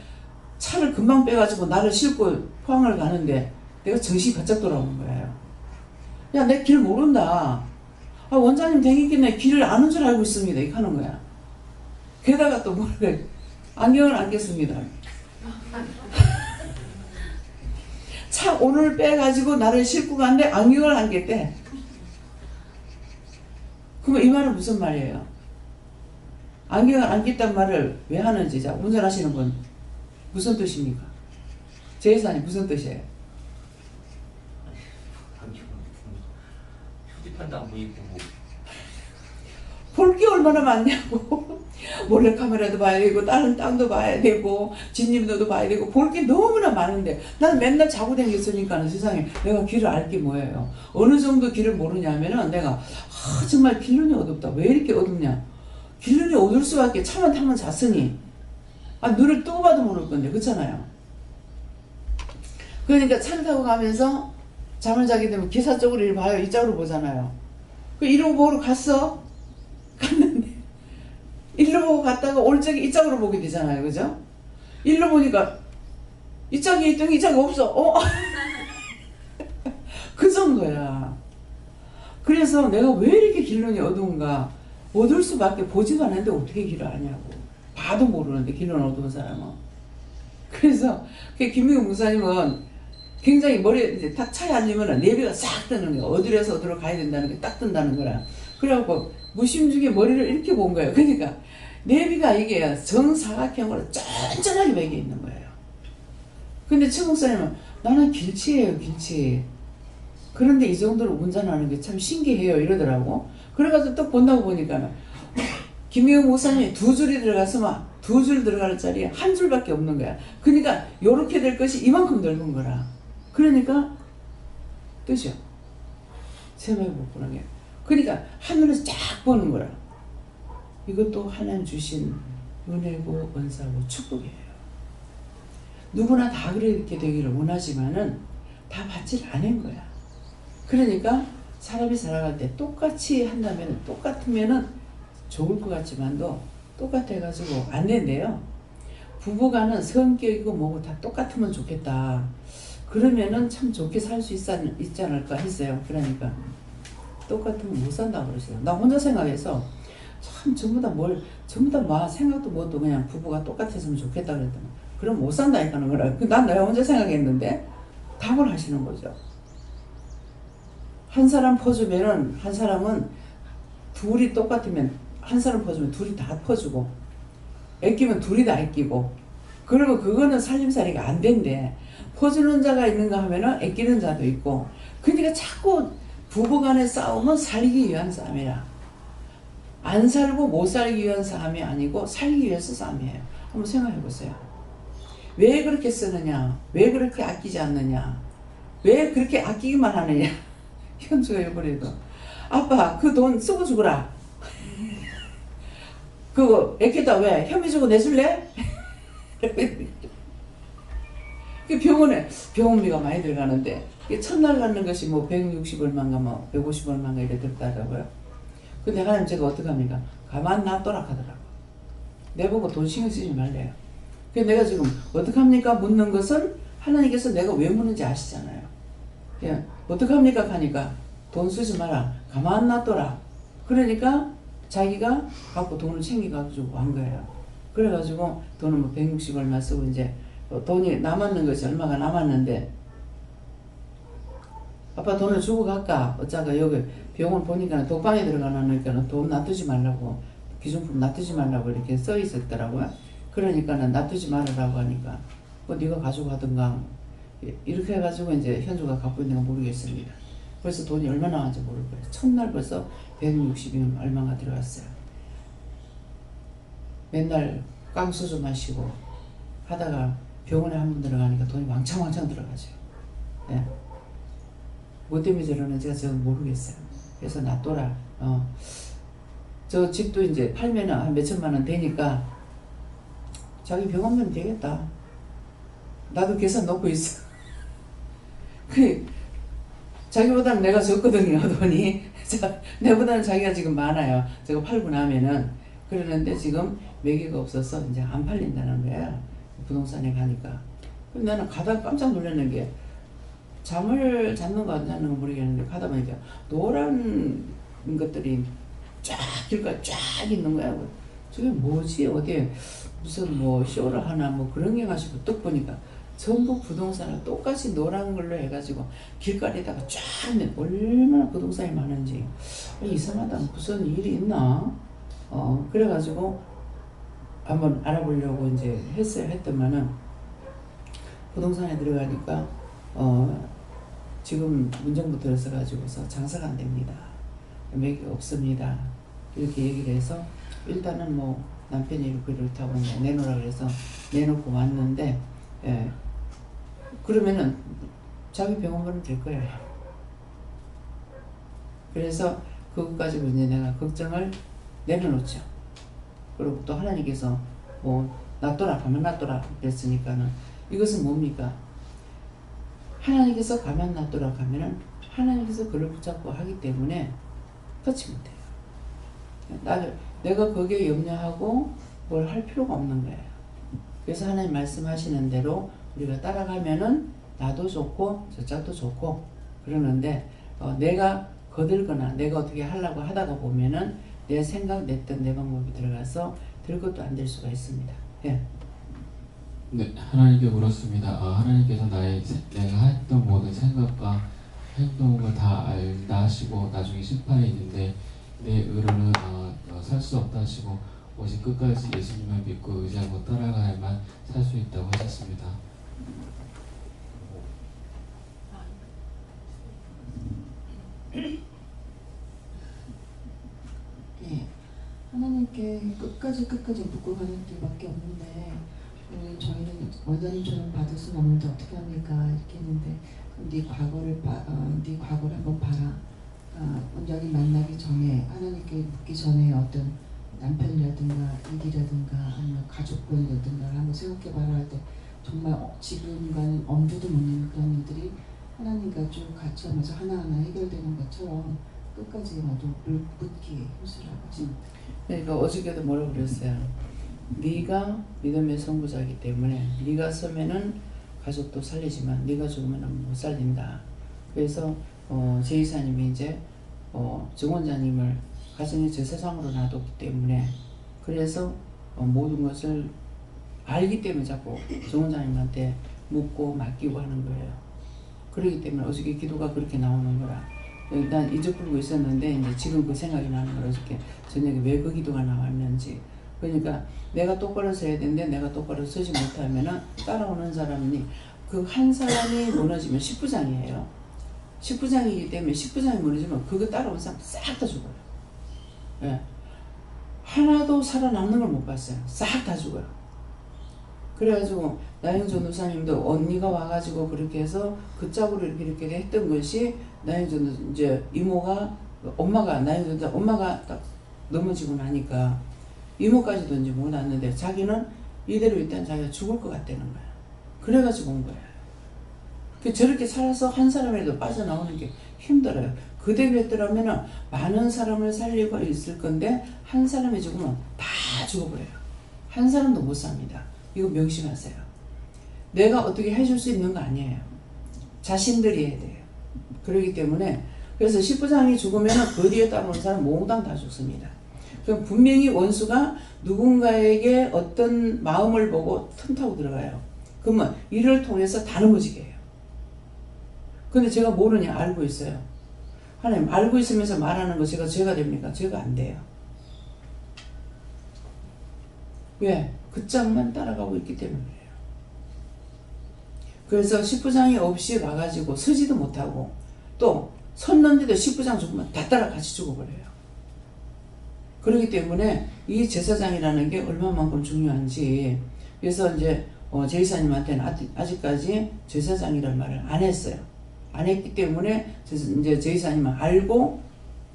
차를 금방 빼가지고 나를 싣고 포항을 가는데 내가 정신이 바짝 돌아오는 거예요. 야, 내 길 모른다. 원장님 댕기겠네. 길을 아는 줄 알고 있습니다. 이렇게 하는 거야. 게다가 또 뭐래. 안경을 안 꼈습니다. 차 오늘 빼가지고 나를 싣고 갔는데 안경을 안 꼈대. 그럼 이 말은 무슨 말이에요? 안경을 안 꼈단 말을 왜 하는지. 자, 운전하시는 분 무슨 뜻입니까? 제 예산이 무슨 뜻이에요? 휴대폰도 안 보이고 볼 게 얼마나 많냐고. 몰래카메라도 봐야 되고 다른 땅도 봐야 되고 진입로도 봐야 되고 볼 게 너무나 많은데 나는 맨날 자고 다녔으니까 세상에 내가 길을 알 게 뭐예요. 어느 정도 길을 모르냐면은 내가 정말 길눈이 어둡다. 왜 이렇게 어둡냐. 길눈이 어둘 수밖에 차만 타면 잤으니 눈을 뜨고 봐도 모를 건데 그렇잖아요. 그러니까 차를 타고 가면서 잠을 자게 되면 기사 쪽으로 이렇게 봐요. 이쪽으로 보잖아요. 이러고 보러 갔는데 일로 보고 갔다가 올 적에 이쪽으로 보게 되잖아요. 그죠? 일로 보니까 이쪽에 있더니 이쪽에 없어. 그 정도야. 그래서 내가 왜 이렇게 길눈이 어두운가. 어두울 수밖에 보지도 않았는데 어떻게 길을 아냐고. 봐도 모르는데 길눈 어두운 사람은. 그래서 김미국 목사님은 굉장히 머리에 이제 딱 차에 앉으면 내비가 싹 뜨는 거야. 어디에서 어디로 가야 된다는 게 딱 뜬다는 거라. 그래갖고 무심중에 머리를 이렇게 본 거예요. 그러니까 내비가 이게 정사각형으로 쫀쫀하게 매겨 있는 거예요. 근데 최 목사님은 나는 길치예요, 길치. 그런데 이 정도로 운전하는 게 참 신기해요 이러더라고. 그래가지고 또 본다고 보니까 김미영 목사님이 2줄이 들어갔으면 2줄 들어갈 자리에 1줄밖에 없는 거야. 그러니까 요렇게 될 것이 이만큼 넓은 거라. 그러니까 뜻이요. 세상에 못 보는 게. 그러니까 하늘에서 쫙 보는 거라. 이것도 하나님 주신 은혜고 은사고 축복이에요. 누구나 다 그렇게 되기를 원하지만은 다 받질 않은 거야. 그러니까 사람이 살아갈 때 똑같이 한다면 똑같으면은 좋을 것 같지만도 똑같아가지고 안 된대요. 부부간은 성격이고 뭐고 다 똑같으면 좋겠다. 그러면은 참 좋게 살 수 있지 않을까 했어요. 그러니까 똑같으면 못 산다고 그러시더라고요. 나 혼자 생각해서 참 전부 다 막 생각도 못도 그냥 부부가 똑같았으면 좋겠다 그랬더니 그럼 못 산다니까는 거라. 난 내가 혼자 생각했는데 답을 하시는 거죠. 한 사람 퍼주면은 한 사람은 둘이 똑같으면 한 사람 퍼주면 둘이 다 퍼주고 아끼면 둘이 다 아끼고 그리고 그거는 살림살이가 안 된대. 퍼주는 자가 있는가 하면은 아끼는 자도 있고 그러니까 자꾸 부부간의 싸움은 살기 위한 싸움이라. 안 살고 못 살기 위한 싸움이 아니고 살기 위해서 싸움이에요. 한번 생각해 보세요. 왜 그렇게 쓰느냐? 왜 그렇게 아끼지 않느냐? 왜 그렇게 아끼기만 하느냐? 현주가 요번에도 아빠 그 돈 쓰고 죽으라. 그거 애기다 왜? 현미 주고 내줄래? 병원비가 많이 들어가는데 첫날 갖는 것이 뭐 160 얼마인가 뭐 150 얼마인가 이래 들었다고요. 근데 하나님 제가 어떡합니까? 가만 놔둬라 하더라고. 내보고 돈 신경 쓰지 말래요. 그래서 내가 지금 어떡합니까? 묻는 것은 하나님께서 내가 왜 묻는지 아시잖아요. 그냥 어떡합니까? 하니까 돈 쓰지 마라. 가만 놔둬라. 그러니까 자기가 갖고 돈을 챙겨가지고 한 거예요. 그래가지고 돈은 뭐 160 얼마 쓰고 이제 돈이 남았는 것이 얼마가 남았는데 아빠 돈을 주고 갈까? 어쩌가 여기 병원 보니까 독방에 들어가니까 돈 놔두지 말라고 기준품 놔두지 말라고 이렇게 써 있었더라고요. 그러니까는 놔두지 말라고 하니까 뭐 네가 가지고 가든가 이렇게 해가지고 이제 현주가 갖고 있는 거 모르겠습니다. 벌써 돈이 얼마나 나왔는지 모를 거예요. 첫날 벌써 160이면 얼마가 들어갔어요. 맨날 깡소주 마시고 하다가 병원에 한 번 들어가니까 돈이 왕창 들어가죠. 네. 뭐 때문에 저러는지가 저는 모르겠어요. 그래서 놔둬라. 저 집도 이제 팔면 한 몇천만 원 되니까 자기 병원면 되겠다. 나도 계산 놓고 있어. 자기보다는 내가 적거든요, 돈이. 내보다는 자기가 지금 많아요. 저거 팔고 나면은. 그러는데 지금 매개가 없어서 이제 안 팔린다는 거야. 부동산에 가니까. 그래서 나는 가다가 깜짝 놀랐는 게 잠을 잤는 거 안 잤는 거 모르겠는데 가다 보니까 노란 것들이 쫙 길가에 쫙 있는 거야. 저게 뭐지? 어디에 무슨 뭐 쇼를 하나 뭐 그런 게 가지고 뚝 보니까 전부 부동산을 똑같이 노란 걸로 해가지고 길가에다가 쫙 있는 얼마나 부동산이 많은지 이상하다. 무슨 일이 있나? 그래가지고 한번 알아보려고 이제 했더만은 부동산에 들어가니까 지금 문정부 들어서가지고서 장사가 안 됩니다. 매기가 없습니다. 이렇게 얘기를 해서 일단은 뭐 남편이 그렇다고 내놓으라 그래서 내놓고 왔는데 예. 그러면은 자기 병원비는 될 거예요. 그래서 그것 가지고 이제 내가 걱정을 내려놓죠. 그리고 또 하나님께서 뭐 놔둬라 가만 놔둬라 그랬으니까는 이것은 뭡니까? 하나님께서 가만 놔둬라 하면은 하나님께서 그를 붙잡고 하기 때문에 터치 못해요. 내가 거기에 염려하고 뭘 할 필요가 없는 거예요. 그래서 하나님 말씀하시는 대로 우리가 따라가면은 나도 좋고 저짝도 좋고 그러는데 내가 거들거나 내가 어떻게 하려고 하다가 보면은 내 생각, 내 뜻, 내 방법이 들어가서 될 것도 안 될 수가 있습니다. 예. 네, 하나님께 물었습니다. 하나님께서 내가 했던 모든 생각과 행동을 다 알다 하시고 나중에 심판이 있는데 내 의로는 살 수 없다 하시고 오직 끝까지 예수님을 믿고 의지하고 따라가야만 살 수 있다고 하셨습니다. 예, 하나님께 끝까지 묻고 가는 길밖에 없는데 저희는 원장님처럼 받을 수는 없는데 어떻게 합니까? 이렇게 했는데 네 과거를 한번 봐라. 원장님 만나기 전에 하나님께 묻기 전에 어떤 남편이라든가 일이라든가 아니면 가족관이라든가 한번 생각해봐라 할 때 정말 지금과는 엄두도 못 내는 그런 일들이 하나님과 쭉 같이 하면서 하나하나 해결되는 것처럼 끝까지 나도 묻기에 힘쓰라고. 그러니까 어저께도 뭐라고 그랬어요. 네가 믿음의 선구자이기 때문에 네가 서면은 가족도 살리지만 네가 죽으면 못 살린다. 그래서 제 이사님이 이제 정 원장님을 가정의 제사장으로 놔뒀기 때문에 그래서 모든 것을 알기 때문에 자꾸 정 원장님한테 묻고 맡기고 하는 거예요. 그렇기 때문에 어저께 기도가 그렇게 나오는 거라. 일단 잊어버리고 있었는데 이제 지금 그 생각이 나는 거라. 어저께 저녁에 왜 그 기도가 나왔는지. 그러니까 내가 똑바로 서야 되는데 내가 똑바로 서지 못하면은 따라오는 사람이 그 한 사람이 무너지면 10부장이에요. 10부장이기 때문에 10부장이 무너지면 그거 따라오는 사람 싹 다 죽어요. 예. 하나도 살아남는 걸 못 봤어요. 싹 다 죽어요. 그래가지고 나영 전도사님도 언니가 와가지고 그렇게 해서 그 짝으로 이렇게 했던 것이 나영 전도 이제 이모가 엄마가 나영 전도 엄마가 딱 넘어지고 나니까 이모까지도 이제 못 왔는데 자기는 이대로 일단 자기가 죽을 것 같다는 거야. 그래가지고 온 거야. 저렇게 살아서 한 사람이라도 빠져나오는 게 힘들어요. 그대로였더라면은 많은 사람을 살리고 있을 건데 한 사람이 죽으면 다 죽어버려요. 한 사람도 못 삽니다. 이거 명심하세요. 내가 어떻게 해줄 수 있는 거 아니에요. 자신들이 해야 돼요. 그렇기 때문에 그래서 10부장이 죽으면 그 뒤에 따라오는 사람 몽땅 다 죽습니다. 그럼 분명히 원수가 누군가에게 어떤 마음을 보고 틈타고 들어가요. 그러면 이를 통해서 다 넘어지게 해요. 근데 제가 모르냐? 알고 있어요. 하나님 알고 있으면서 말하는 거 제가 죄가 됩니까? 죄가 안 돼요. 왜? 그 짝만 따라가고 있기 때문이에요. 그래서 10부장이 없이 와가지고 서지도 못하고 또 섰는데도 10부장 죽으면 다 따라 같이 죽어버려요. 그렇기 때문에 이 제사장이라는 게 얼마만큼 중요한지 그래서 이제 제이사님한테는 아직까지 제사장이라는 말을 안 했어요. 안 했기 때문에 이제 제이사님은 알고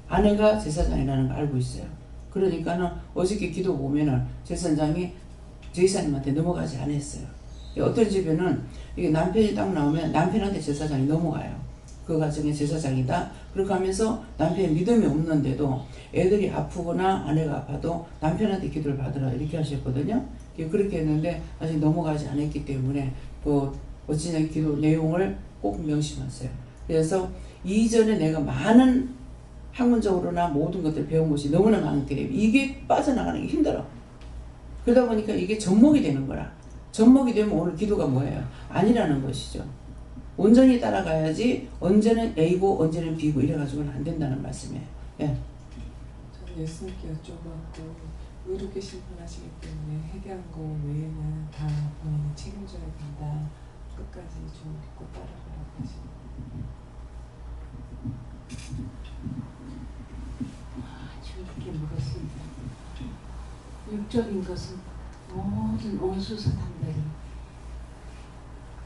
아내가 제사장이라는 걸 알고 있어요. 그러니까는 어저께 기도 보면은 제사장이 제이사님한테 넘어가지 않았어요. 어떤 집에는 이게 남편이 딱 나오면 남편한테 제사장이 넘어가요. 그 가정의 제사장이다. 그렇게 하면서 남편의 믿음이 없는데도 애들이 아프거나 아내가 아파도 남편한테 기도를 받으라 이렇게 하셨거든요. 그렇게 했는데 아직 넘어가지 않았기 때문에 어찌냐 기도 내용을 꼭 명심하세요. 그래서 이전에 내가 많은 학문적으로나 모든 것들 배운 것이 너무나 많기 때문에 이게 빠져나가는 게 힘들어. 그러다 보니까 이게 접목이 되는 거라. 접목이 되면 오늘 기도가 뭐예요? 아니라는 것이죠. 온전히 따라가야지 언제는 A고 언제는 B고 이래가지고는 안 된다는 말씀이에요. 예. 저는 예수님께 여쭤봤고 의롭게 심판하시기 때문에 회개한 거 외에는 다 본인이 책임져야 된다. 끝까지 좀 믿고 따라가라고 하십니다. 이렇게 물었습니다. 육적인 것은 모든 원수 사람들이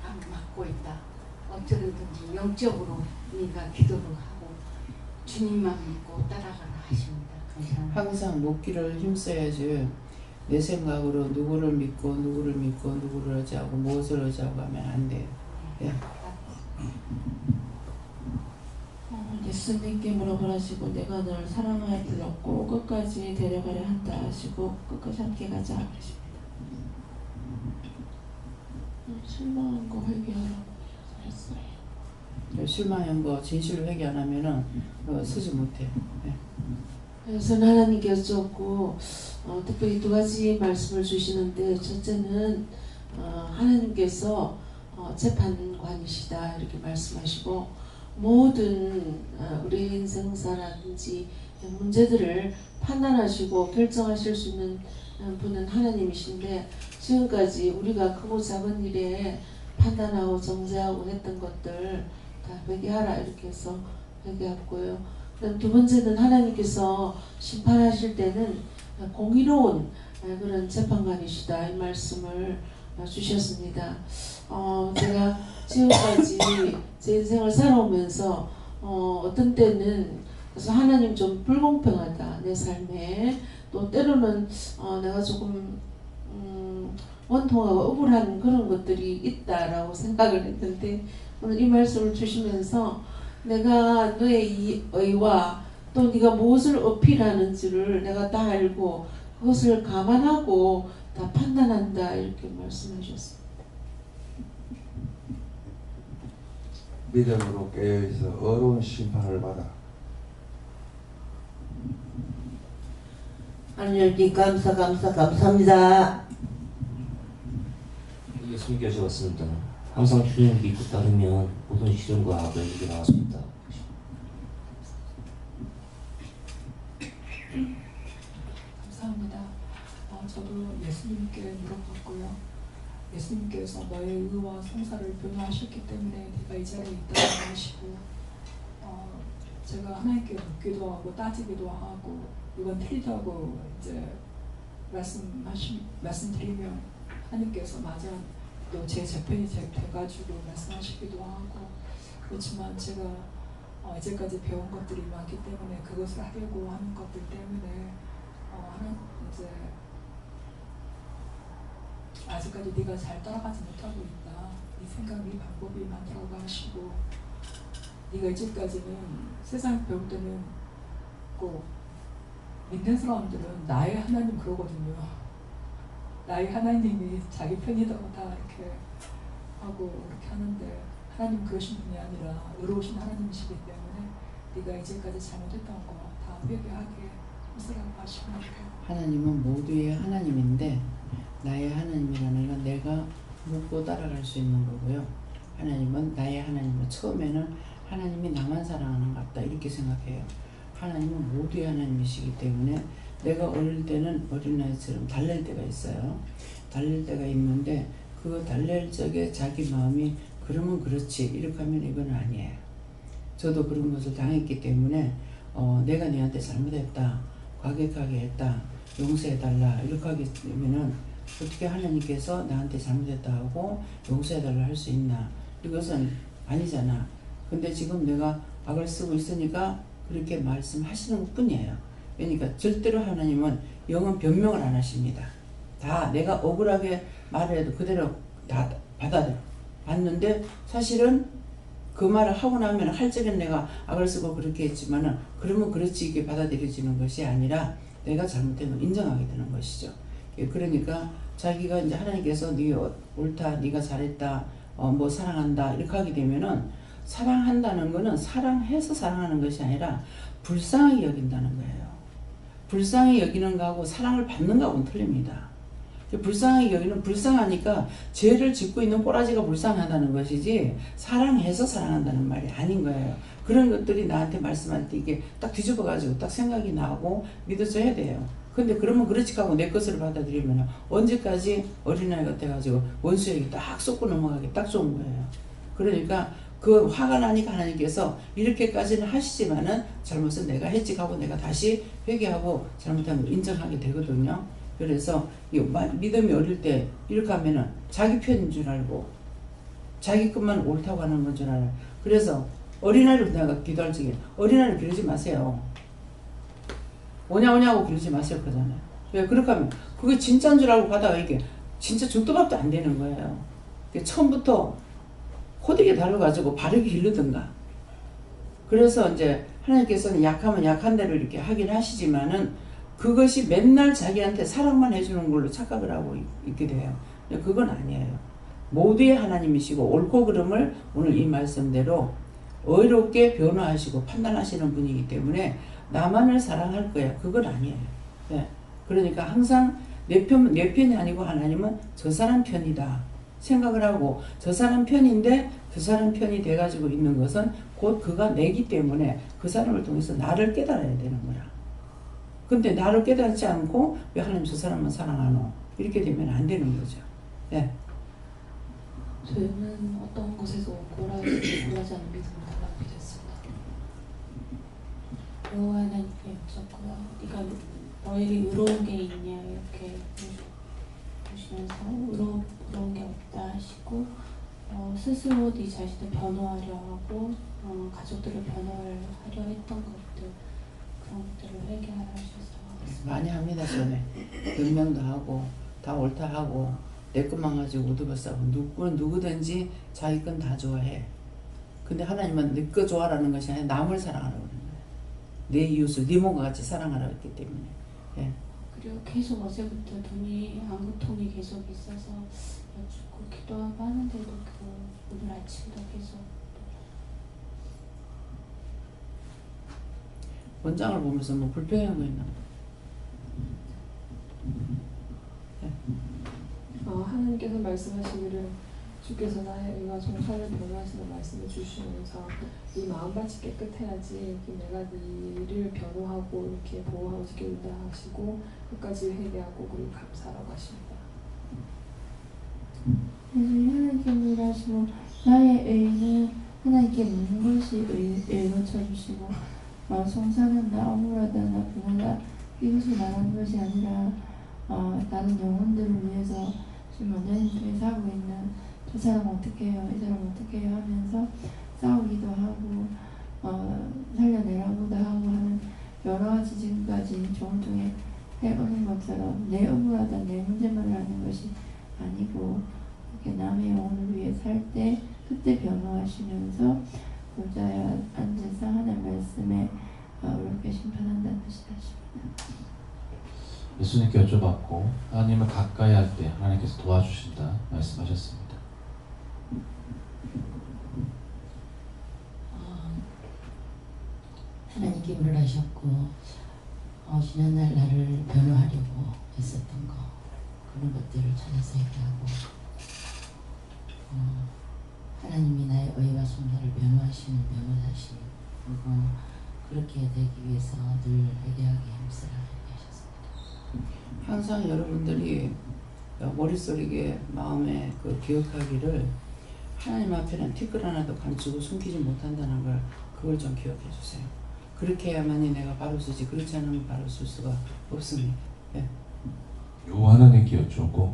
다 막고 있다. 어쩌든지 영적으로 네가 기도를 하고 주님만 믿고 따라가라 하십니다. 감사합니다. 항상 먹기를 힘써야지 내 생각으로 누구를 믿고 누구를 의지하고 무엇을 의지하고 하면 안 돼요. 예. 예수님께 물어보라시고 내가 널 사랑하여 불렀고 끝까지 데려가려 한다 하시고 끝까지 함께 가자 하십니다. 실망한 거 회개하라고 했어요. 실망한 거 진실로 회개 안 하면은 서지 못해. 예. 그래서 하나님께 여쭙고 특별히 두 가지 말씀을 주시는데 첫째는 하나님께서 재판관이시다 이렇게 말씀하시고 모든 우리 인생사라든지 문제들을 판단하시고 결정하실 수 있는 분은 하나님이신데 지금까지 우리가 크고 작은 일에 판단하고 정죄하고 했던 것들 다 회개하라 이렇게 해서 회개했고요. 그다음 두 번째는 하나님께서 심판하실 때는 공의로운 그런 재판관이시다 이 말씀을 주셨습니다. 제가 지금까지 제 인생을 살아오면서 어떤 때는 그래서 하나님 좀 불공평하다 내 삶에 또 때로는 내가 조금 원통하고 억울한 그런 것들이 있다라고 생각을 했는데 오늘 이 말씀을 주시면서 내가 너의 이 의와 또 네가 무엇을 어필하는지를 내가 다 알고 그것을 감안하고 다 판단한다 이렇게 말씀해 주셨습니다. 믿음으로 깨어있어 어려운 심판을 받아 하나님 감사합니다. 예수님께 여쭤봤습니다. 항상 주님을 믿고 따르면 모든 시련과 악을 이겨나갈 수 있다. 감사합니다. 저도 예수님께 물어봤고요. 예수님께서 너의 의와 성사를 변호하셨기 때문에 네가 이 자리에 있다고 하시고 제가 하나님께 묻기도 하고 따지기도 하고 이건 틀리다고 이제 말씀드리면 하나님께서 맞아 또 제 재편이 돼가지고 말씀하시기도 하고 그렇지만 제가 이제까지 배운 것들이 많기 때문에 그것을 하려고 하는 것들 때문에 하나님 이제 아직까지 네가 잘 따라가지 못하고 있다. 네 생각, 네 방법이 많다고 하시고 네가 이제까지는 세상에 배울 때는 꼭 믿는 사람들은 나의 하나님 그러거든요. 나의 하나님이 자기 편이라고 다 이렇게 하고 이렇게 하는데 하나님 그러신 분이 아니라 의로우신 하나님이시기 때문에 네가 이제까지 잘못했던 거 다 회개하게 하시라고 하십니다. 하나님은 모두의 하나님인데 나의 하나님이라는 건 내가 묻고 따라갈 수 있는 거고요. 하나님은 나의 하나님은 처음에는 하나님이 나만 사랑하는 것 같다 이렇게 생각해요. 하나님은 모두의 하나님이시기 때문에 내가 어릴 때는 어린아이처럼 달랠 때가 있어요. 달랠 때가 있는데 그 달랠 적에 자기 마음이 그러면 그렇지 이렇게 하면 이건 아니에요. 저도 그런 것을 당했기 때문에 내가 너한테 잘못했다. 과격하게 했다. 용서해달라. 이렇게 하게 되면은 어떻게 하나님께서 나한테 잘못했다 하고 용서해달라 할 수 있나. 이것은 아니잖아. 근데 지금 내가 악을 쓰고 있으니까 그렇게 말씀하시는 것 뿐이에요. 그러니까 절대로 하나님은 영은 변명을 안 하십니다. 다 내가 억울하게 말을 해도 그대로 다 받아들여. 봤는데 사실은 그 말을 하고 나면 할 적엔 내가 악을 쓰고 그렇게 했지만은 그러면 그렇지 이게 받아들여지는 것이 아니라 내가 잘못된 걸 인정하게 되는 것이죠. 그러니까 자기가 이제 하나님께서 네 옳다, 네가 잘했다, 뭐 사랑한다 이렇게 하게 되면은 사랑한다는 거는 사랑해서 사랑하는 것이 아니라 불쌍하게 여긴다는 거예요. 불쌍히 여기는 거하고 사랑을 받는 거하고는 틀립니다. 불쌍하게 여기는 불쌍하니까 죄를 짓고 있는 꼬라지가 불쌍하다는 것이지 사랑해서 사랑한다는 말이 아닌 거예요. 그런 것들이 나한테 말씀할 때 이게 딱 뒤집어가지고 딱 생각이 나고 믿어져야 돼요. 근데 그러면 그렇지 하고 내 것을 받아들이면 언제까지 어린아이 같아가지고 원수에게 딱 쏟고 넘어가기 딱 좋은 거예요. 그러니까 그 화가 나니까 하나님께서 이렇게까지는 하시지만은 잘못은 내가 했지 하고 내가 다시 회개하고 잘못한 걸 인정하게 되거든요. 그래서 믿음이 어릴 때 이렇게 하면은 자기 편인 줄 알고 자기 것만 옳다고 하는 건 줄 알아요. 그래서 어린아이를 내가 기도할 적에 어린아이를 기르지 마세요. 오냐오냐고 기르지 마세요 그러잖아요. 왜 그렇게 하면 그게 진짜인 줄 알고 가다가 이게 진짜 죽도 밥도 안 되는 거예요. 처음부터 호되게 다뤄가지고 바르게 기르든가. 그래서 이제 하나님께서는 약하면 약한 대로 이렇게 하긴 하시지만은 그것이 맨날 자기한테 사랑만 해주는 걸로 착각을 하고 있게 돼요. 그건 아니에요. 모두의 하나님이시고 옳고 그름을 오늘 이 말씀대로 의롭게 변화하시고 판단하시는 분이기 때문에 나만을 사랑할 거야. 그건 아니에요. 네. 그러니까 항상 내 편이 아니고 하나님은 저 사람 편이다 생각을 하고 저 사람 편인데 그 사람 편이 돼가지고 있는 것은 곧 그가 내기 때문에 그 사람을 통해서 나를 깨달아야 되는 거야. 근데 나를 깨닫지 않고 왜 하나님 저 사람만 사랑하노? 이렇게 되면 안 되는 거죠. 네. 저희는 어떤 것에서 굴하지 않는 믿음을 달라고 됐습니다. 여호와 하나님께 여쭙고요. 네가 너에게 의로운 게 있냐 이렇게 보시면서 의로운 게 없다 하시고 스스로 네 자신을 변호하려 하고 가족들을 변호하려 했던 것들 그런 것들을 회개하라 하셔서 많이 합니다. 전에 변명도 하고 다 옳다 하고 내 것만 가지고 우두버싸고 누구든지 자기 건 다 좋아해. 근데 하나님은 내 거 좋아하라는 것이 아니라 남을 사랑하라고 그러는 거예요. 내 이웃을 네 몸과 같이 사랑하라고 했기 때문에. 예. 그리고 계속 어제부터 안구통이 계속 있어서 여쭙고 기도하고 하는데도 오늘 아침도 계속 원장을 보면서 뭐 불평한 거 있나? 하나님 말씀하시기를 주께서 나의 의와 송사를 변호하시는 말씀을 주시면서 네 마음밭이 깨끗해야지 내가 네를 변호하고 이렇게 보호하고 지켜준다 하시고 끝까지 회개하고 그리고 감사하라고 하십니다. 그래서 하나님께 물으시고 나의 의는 하나님께 묻는 것이 의로 쳐주시고 송사는 나 억울하다 나 분하다 이것을 말하는 것이 아니라 다른 영혼들을 위해서 지금 원장님 통해서 하고 있는 저 사람 어떻게 해요? 이 사람 어떻게 해요? 하면서 싸우기도 하고 살려내라고도 하고 하는 여러 가지 지금까지 종통에 해오는 것처럼 내 억울하다 내 문제만 하는 것이 아니고 이렇게 남의 영혼을 위해 살 때 그때 변호하시면서 보좌에 앉아서 하나님 말씀에 어렵게 심판한다는 뜻이 하십니다. 예수님께 여쭤봤고 하나님을 가까이 할 때 하나님께서 도와주신다 말씀하셨습니다. 하나님께 물으셨고 지난날 나를 변호하려고 했었던 거 그런 것들을 찾아서 얘기하고 하나님이 나의 의와 송사를 변호하시는 변호사시 그리고 그렇게 되기 위해서 늘 회개하기 힘쓰라 얘기하셨습니다. 항상 여러분들이 머릿속에 마음에 기억하기를 하나님 앞에는 티끌 하나도 감추고 숨기지 못한다는 걸 그걸 좀 기억해 주세요. 그렇게 해야만이 내가 바로 쓰지 그렇지 않으면 바로 쓸 수가 없습니다. 네. 요 하나님께 여쭤고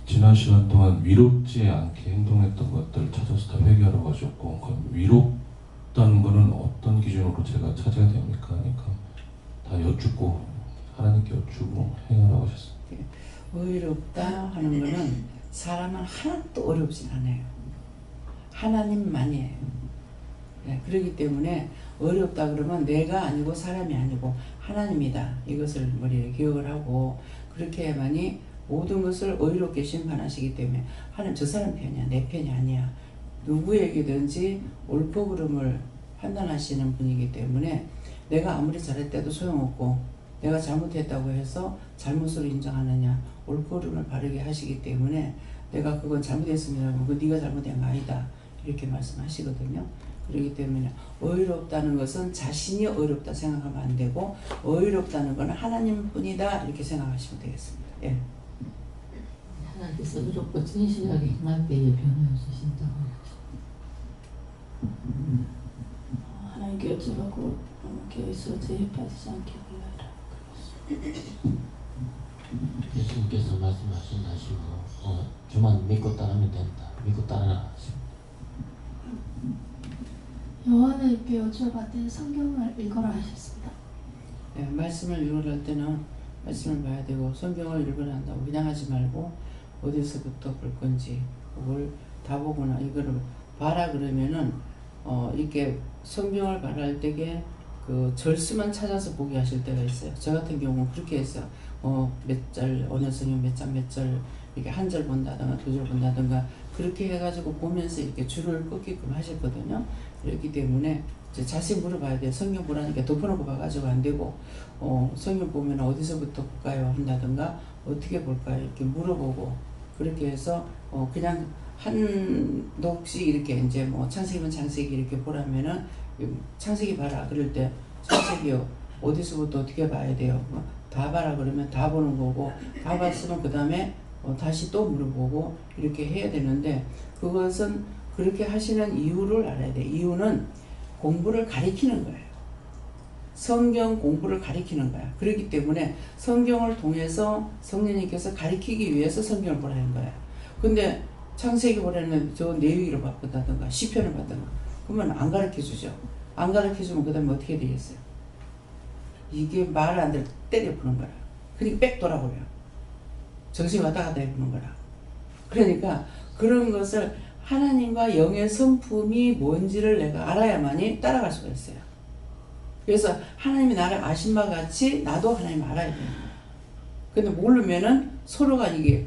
지난 시간 동안 위롭지 않게 행동했던 것들을 찾아서 다 회개하러 가셨고 그럼 위롭다는 것은 어떤 기준으로 제가 찾아야 됩니까? 그러니까 다 여쭙고 하나님께 여쭈고 행하라고 하셨습니다. 네. 의롭다 하는 것은 사람은 하나도 어렵진 않아요. 하나님만이에요. 네, 그렇기 때문에 어렵다 그러면 내가 아니고 사람이 아니고 하나님이다. 이것을 머리에 기억을 하고 그렇게 해야만이 모든 것을 의롭게 심판하시기 때문에 하나님 저 사람 편이야 내 편이 아니야. 누구에게든지 옳고 그름을 판단하시는 분이기 때문에 내가 아무리 잘했대도 소용없고 내가 잘못했다고 해서 잘못을 인정하느냐 옳고 그름을 바르게 하시기 때문에 내가 그건 잘못했습니다. 그건 네가 잘못한 거 아니다. 이렇게 말씀하시거든요. 그렇기 때문에 의롭다는 것은 자신이 의롭다 생각하면 안 되고 의롭다는 것은 하나님뿐이다 이렇게 생각하시면 되겠습니다. 예. 하나님께서 의롭고 진실하게 행할 때에 변호해 주신다고 하나님께 여쭤보고 교회에서 죄에 빠지지 않게 하라. 예수님께서 말씀하신 하시고 주만 믿고 따르면 된다. 믿고 따르라 하십니다. 요한에게 여쭤봤더니 성경을 읽어라 하셨습니다. 네, 말씀을 읽으려 때는 말씀을 봐야 되고 성경을 읽으려 한다고 그냥 하지 말고 어디서부터 볼 건지 그걸 다 보거나 이거를 봐라 그러면은 이렇게 성경을 말할 때에 그 절수만 찾아서 보게 하실 때가 있어요. 저 같은 경우는 그렇게 했어요. 몇 절 어느 성경 몇 장 몇 절 이렇게 한 절 본다든가 두 절 본다든가 그렇게 해가지고 보면서 이렇게 줄을 긋게끔 하셨거든요. 그렇기 때문에 이제 자세히 물어봐야 돼요. 성경 보라니까 덮어놓고 봐가지고 안 되고 성경 보면 어디서부터 볼까요? 한다든가 어떻게 볼까요? 이렇게 물어보고 그렇게 해서 그냥 한 독씩 이렇게 이제 뭐 창세기면 창세기 이렇게 보라면은 창세기 봐라 그럴 때 창세기요 어디서부터 어떻게 봐야 돼요? 다 봐라 그러면 다 보는 거고 다 봤으면 그 다음에 다시 또 물어보고 이렇게 해야 되는데 그것은 그렇게 하시는 이유를 알아야 돼. 이유는 공부를 가리키는 거예요. 성경 공부를 가리키는 거야. 그렇기 때문에 성경을 통해서 성령님께서 가리키기 위해서 성경을 보라는 거야. 근데 창세기 보라는 저 내위를 봤다든가 시편을 봤다든가 그러면 안 가르쳐주죠. 안 가르쳐주면 그 다음에 어떻게 되겠어요? 이게 말 안 될 때려 부는 거라. 그러니까 빽 돌아버려. 정신이 왔다 갔다 해보는 거라. 그러니까 그런 것을 하나님과 영의 성품이 뭔지를 내가 알아야만이 따라갈 수가 있어요. 그래서 하나님이 나를 아신 바 같이 나도 하나님을 알아야 돼요. 근데 모르면은 서로가 이게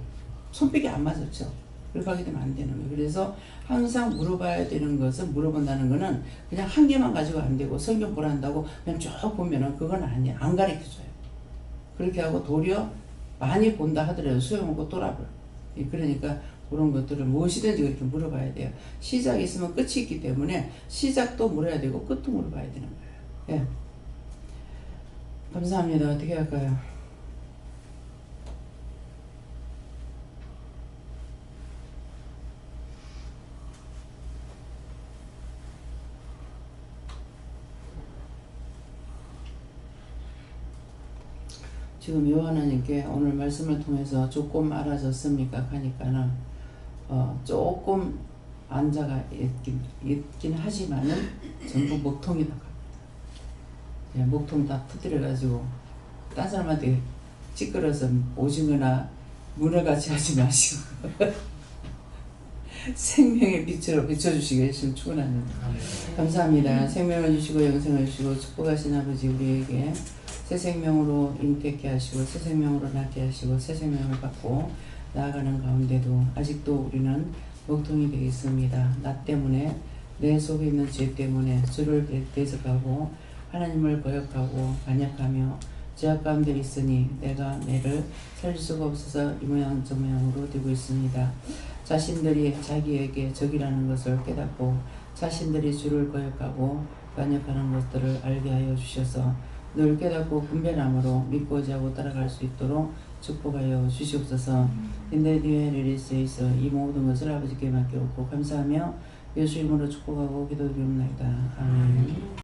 손뼉이 안 맞았죠. 그렇게 하게 되면 안 되는 거예요. 그래서 항상 물어봐야 되는 것은 물어본다는 거는 그냥 한 개만 가지고 안 되고 성경 보라 한다고 그냥 쭉 보면은 그건 아니야. 안 가르쳐줘요. 그렇게 하고 도리어 많이 본다 하더라도 소용없고 돌아버려. 그러니까 그런 것들을 무엇이든지 그렇게 물어봐야 돼요. 시작이 있으면 끝이 있기 때문에 시작도 물어야 되고 끝도 물어봐야 되는 거예요. 예. 감사합니다. 어떻게 할까요? 지금 요 하나님께 오늘 말씀을 통해서 조금 알아졌습니까? 하니까는 조금 안자가 있긴 하지만은 전부 목통이라고 합니다. 예, 목통 다 터뜨려가지고 딴 사람한테 찌끄러서 오징어나 문어같이 하지 마시고 생명의 빛으로 비춰주시기 열심히 축원합니다. 감사합니다. 생명을 주시고 영생을 주시고 축복하신 아버지 우리에게 새 생명으로 잉태케 하시고 새 생명으로 낳게 하시고 새 생명을 받고 나아가는 가운데도 아직도 우리는 목통이 되어 있습니다. 나 때문에 내 속에 있는 죄 때문에 주를 대적하고 하나님을 거역하고 반역하며 죄악 가운데 있으니 내가 내를 살릴 수가 없어서 이 모양 저 모양으로 되고 있습니다. 자신들이 자기에게 적이라는 것을 깨닫고 자신들이 주를 거역하고 반역하는 것들을 알게 하여 주셔서 늘 깨닫고 분별함으로 믿고자 하고 따라갈 수 있도록 축복하여 주시옵소서. 인데디에리리스에서 이 모든 것을 아버지께 맡겨놓고 감사하며 예수 이름으로 축복하고 기도드리옵나이다. 아멘.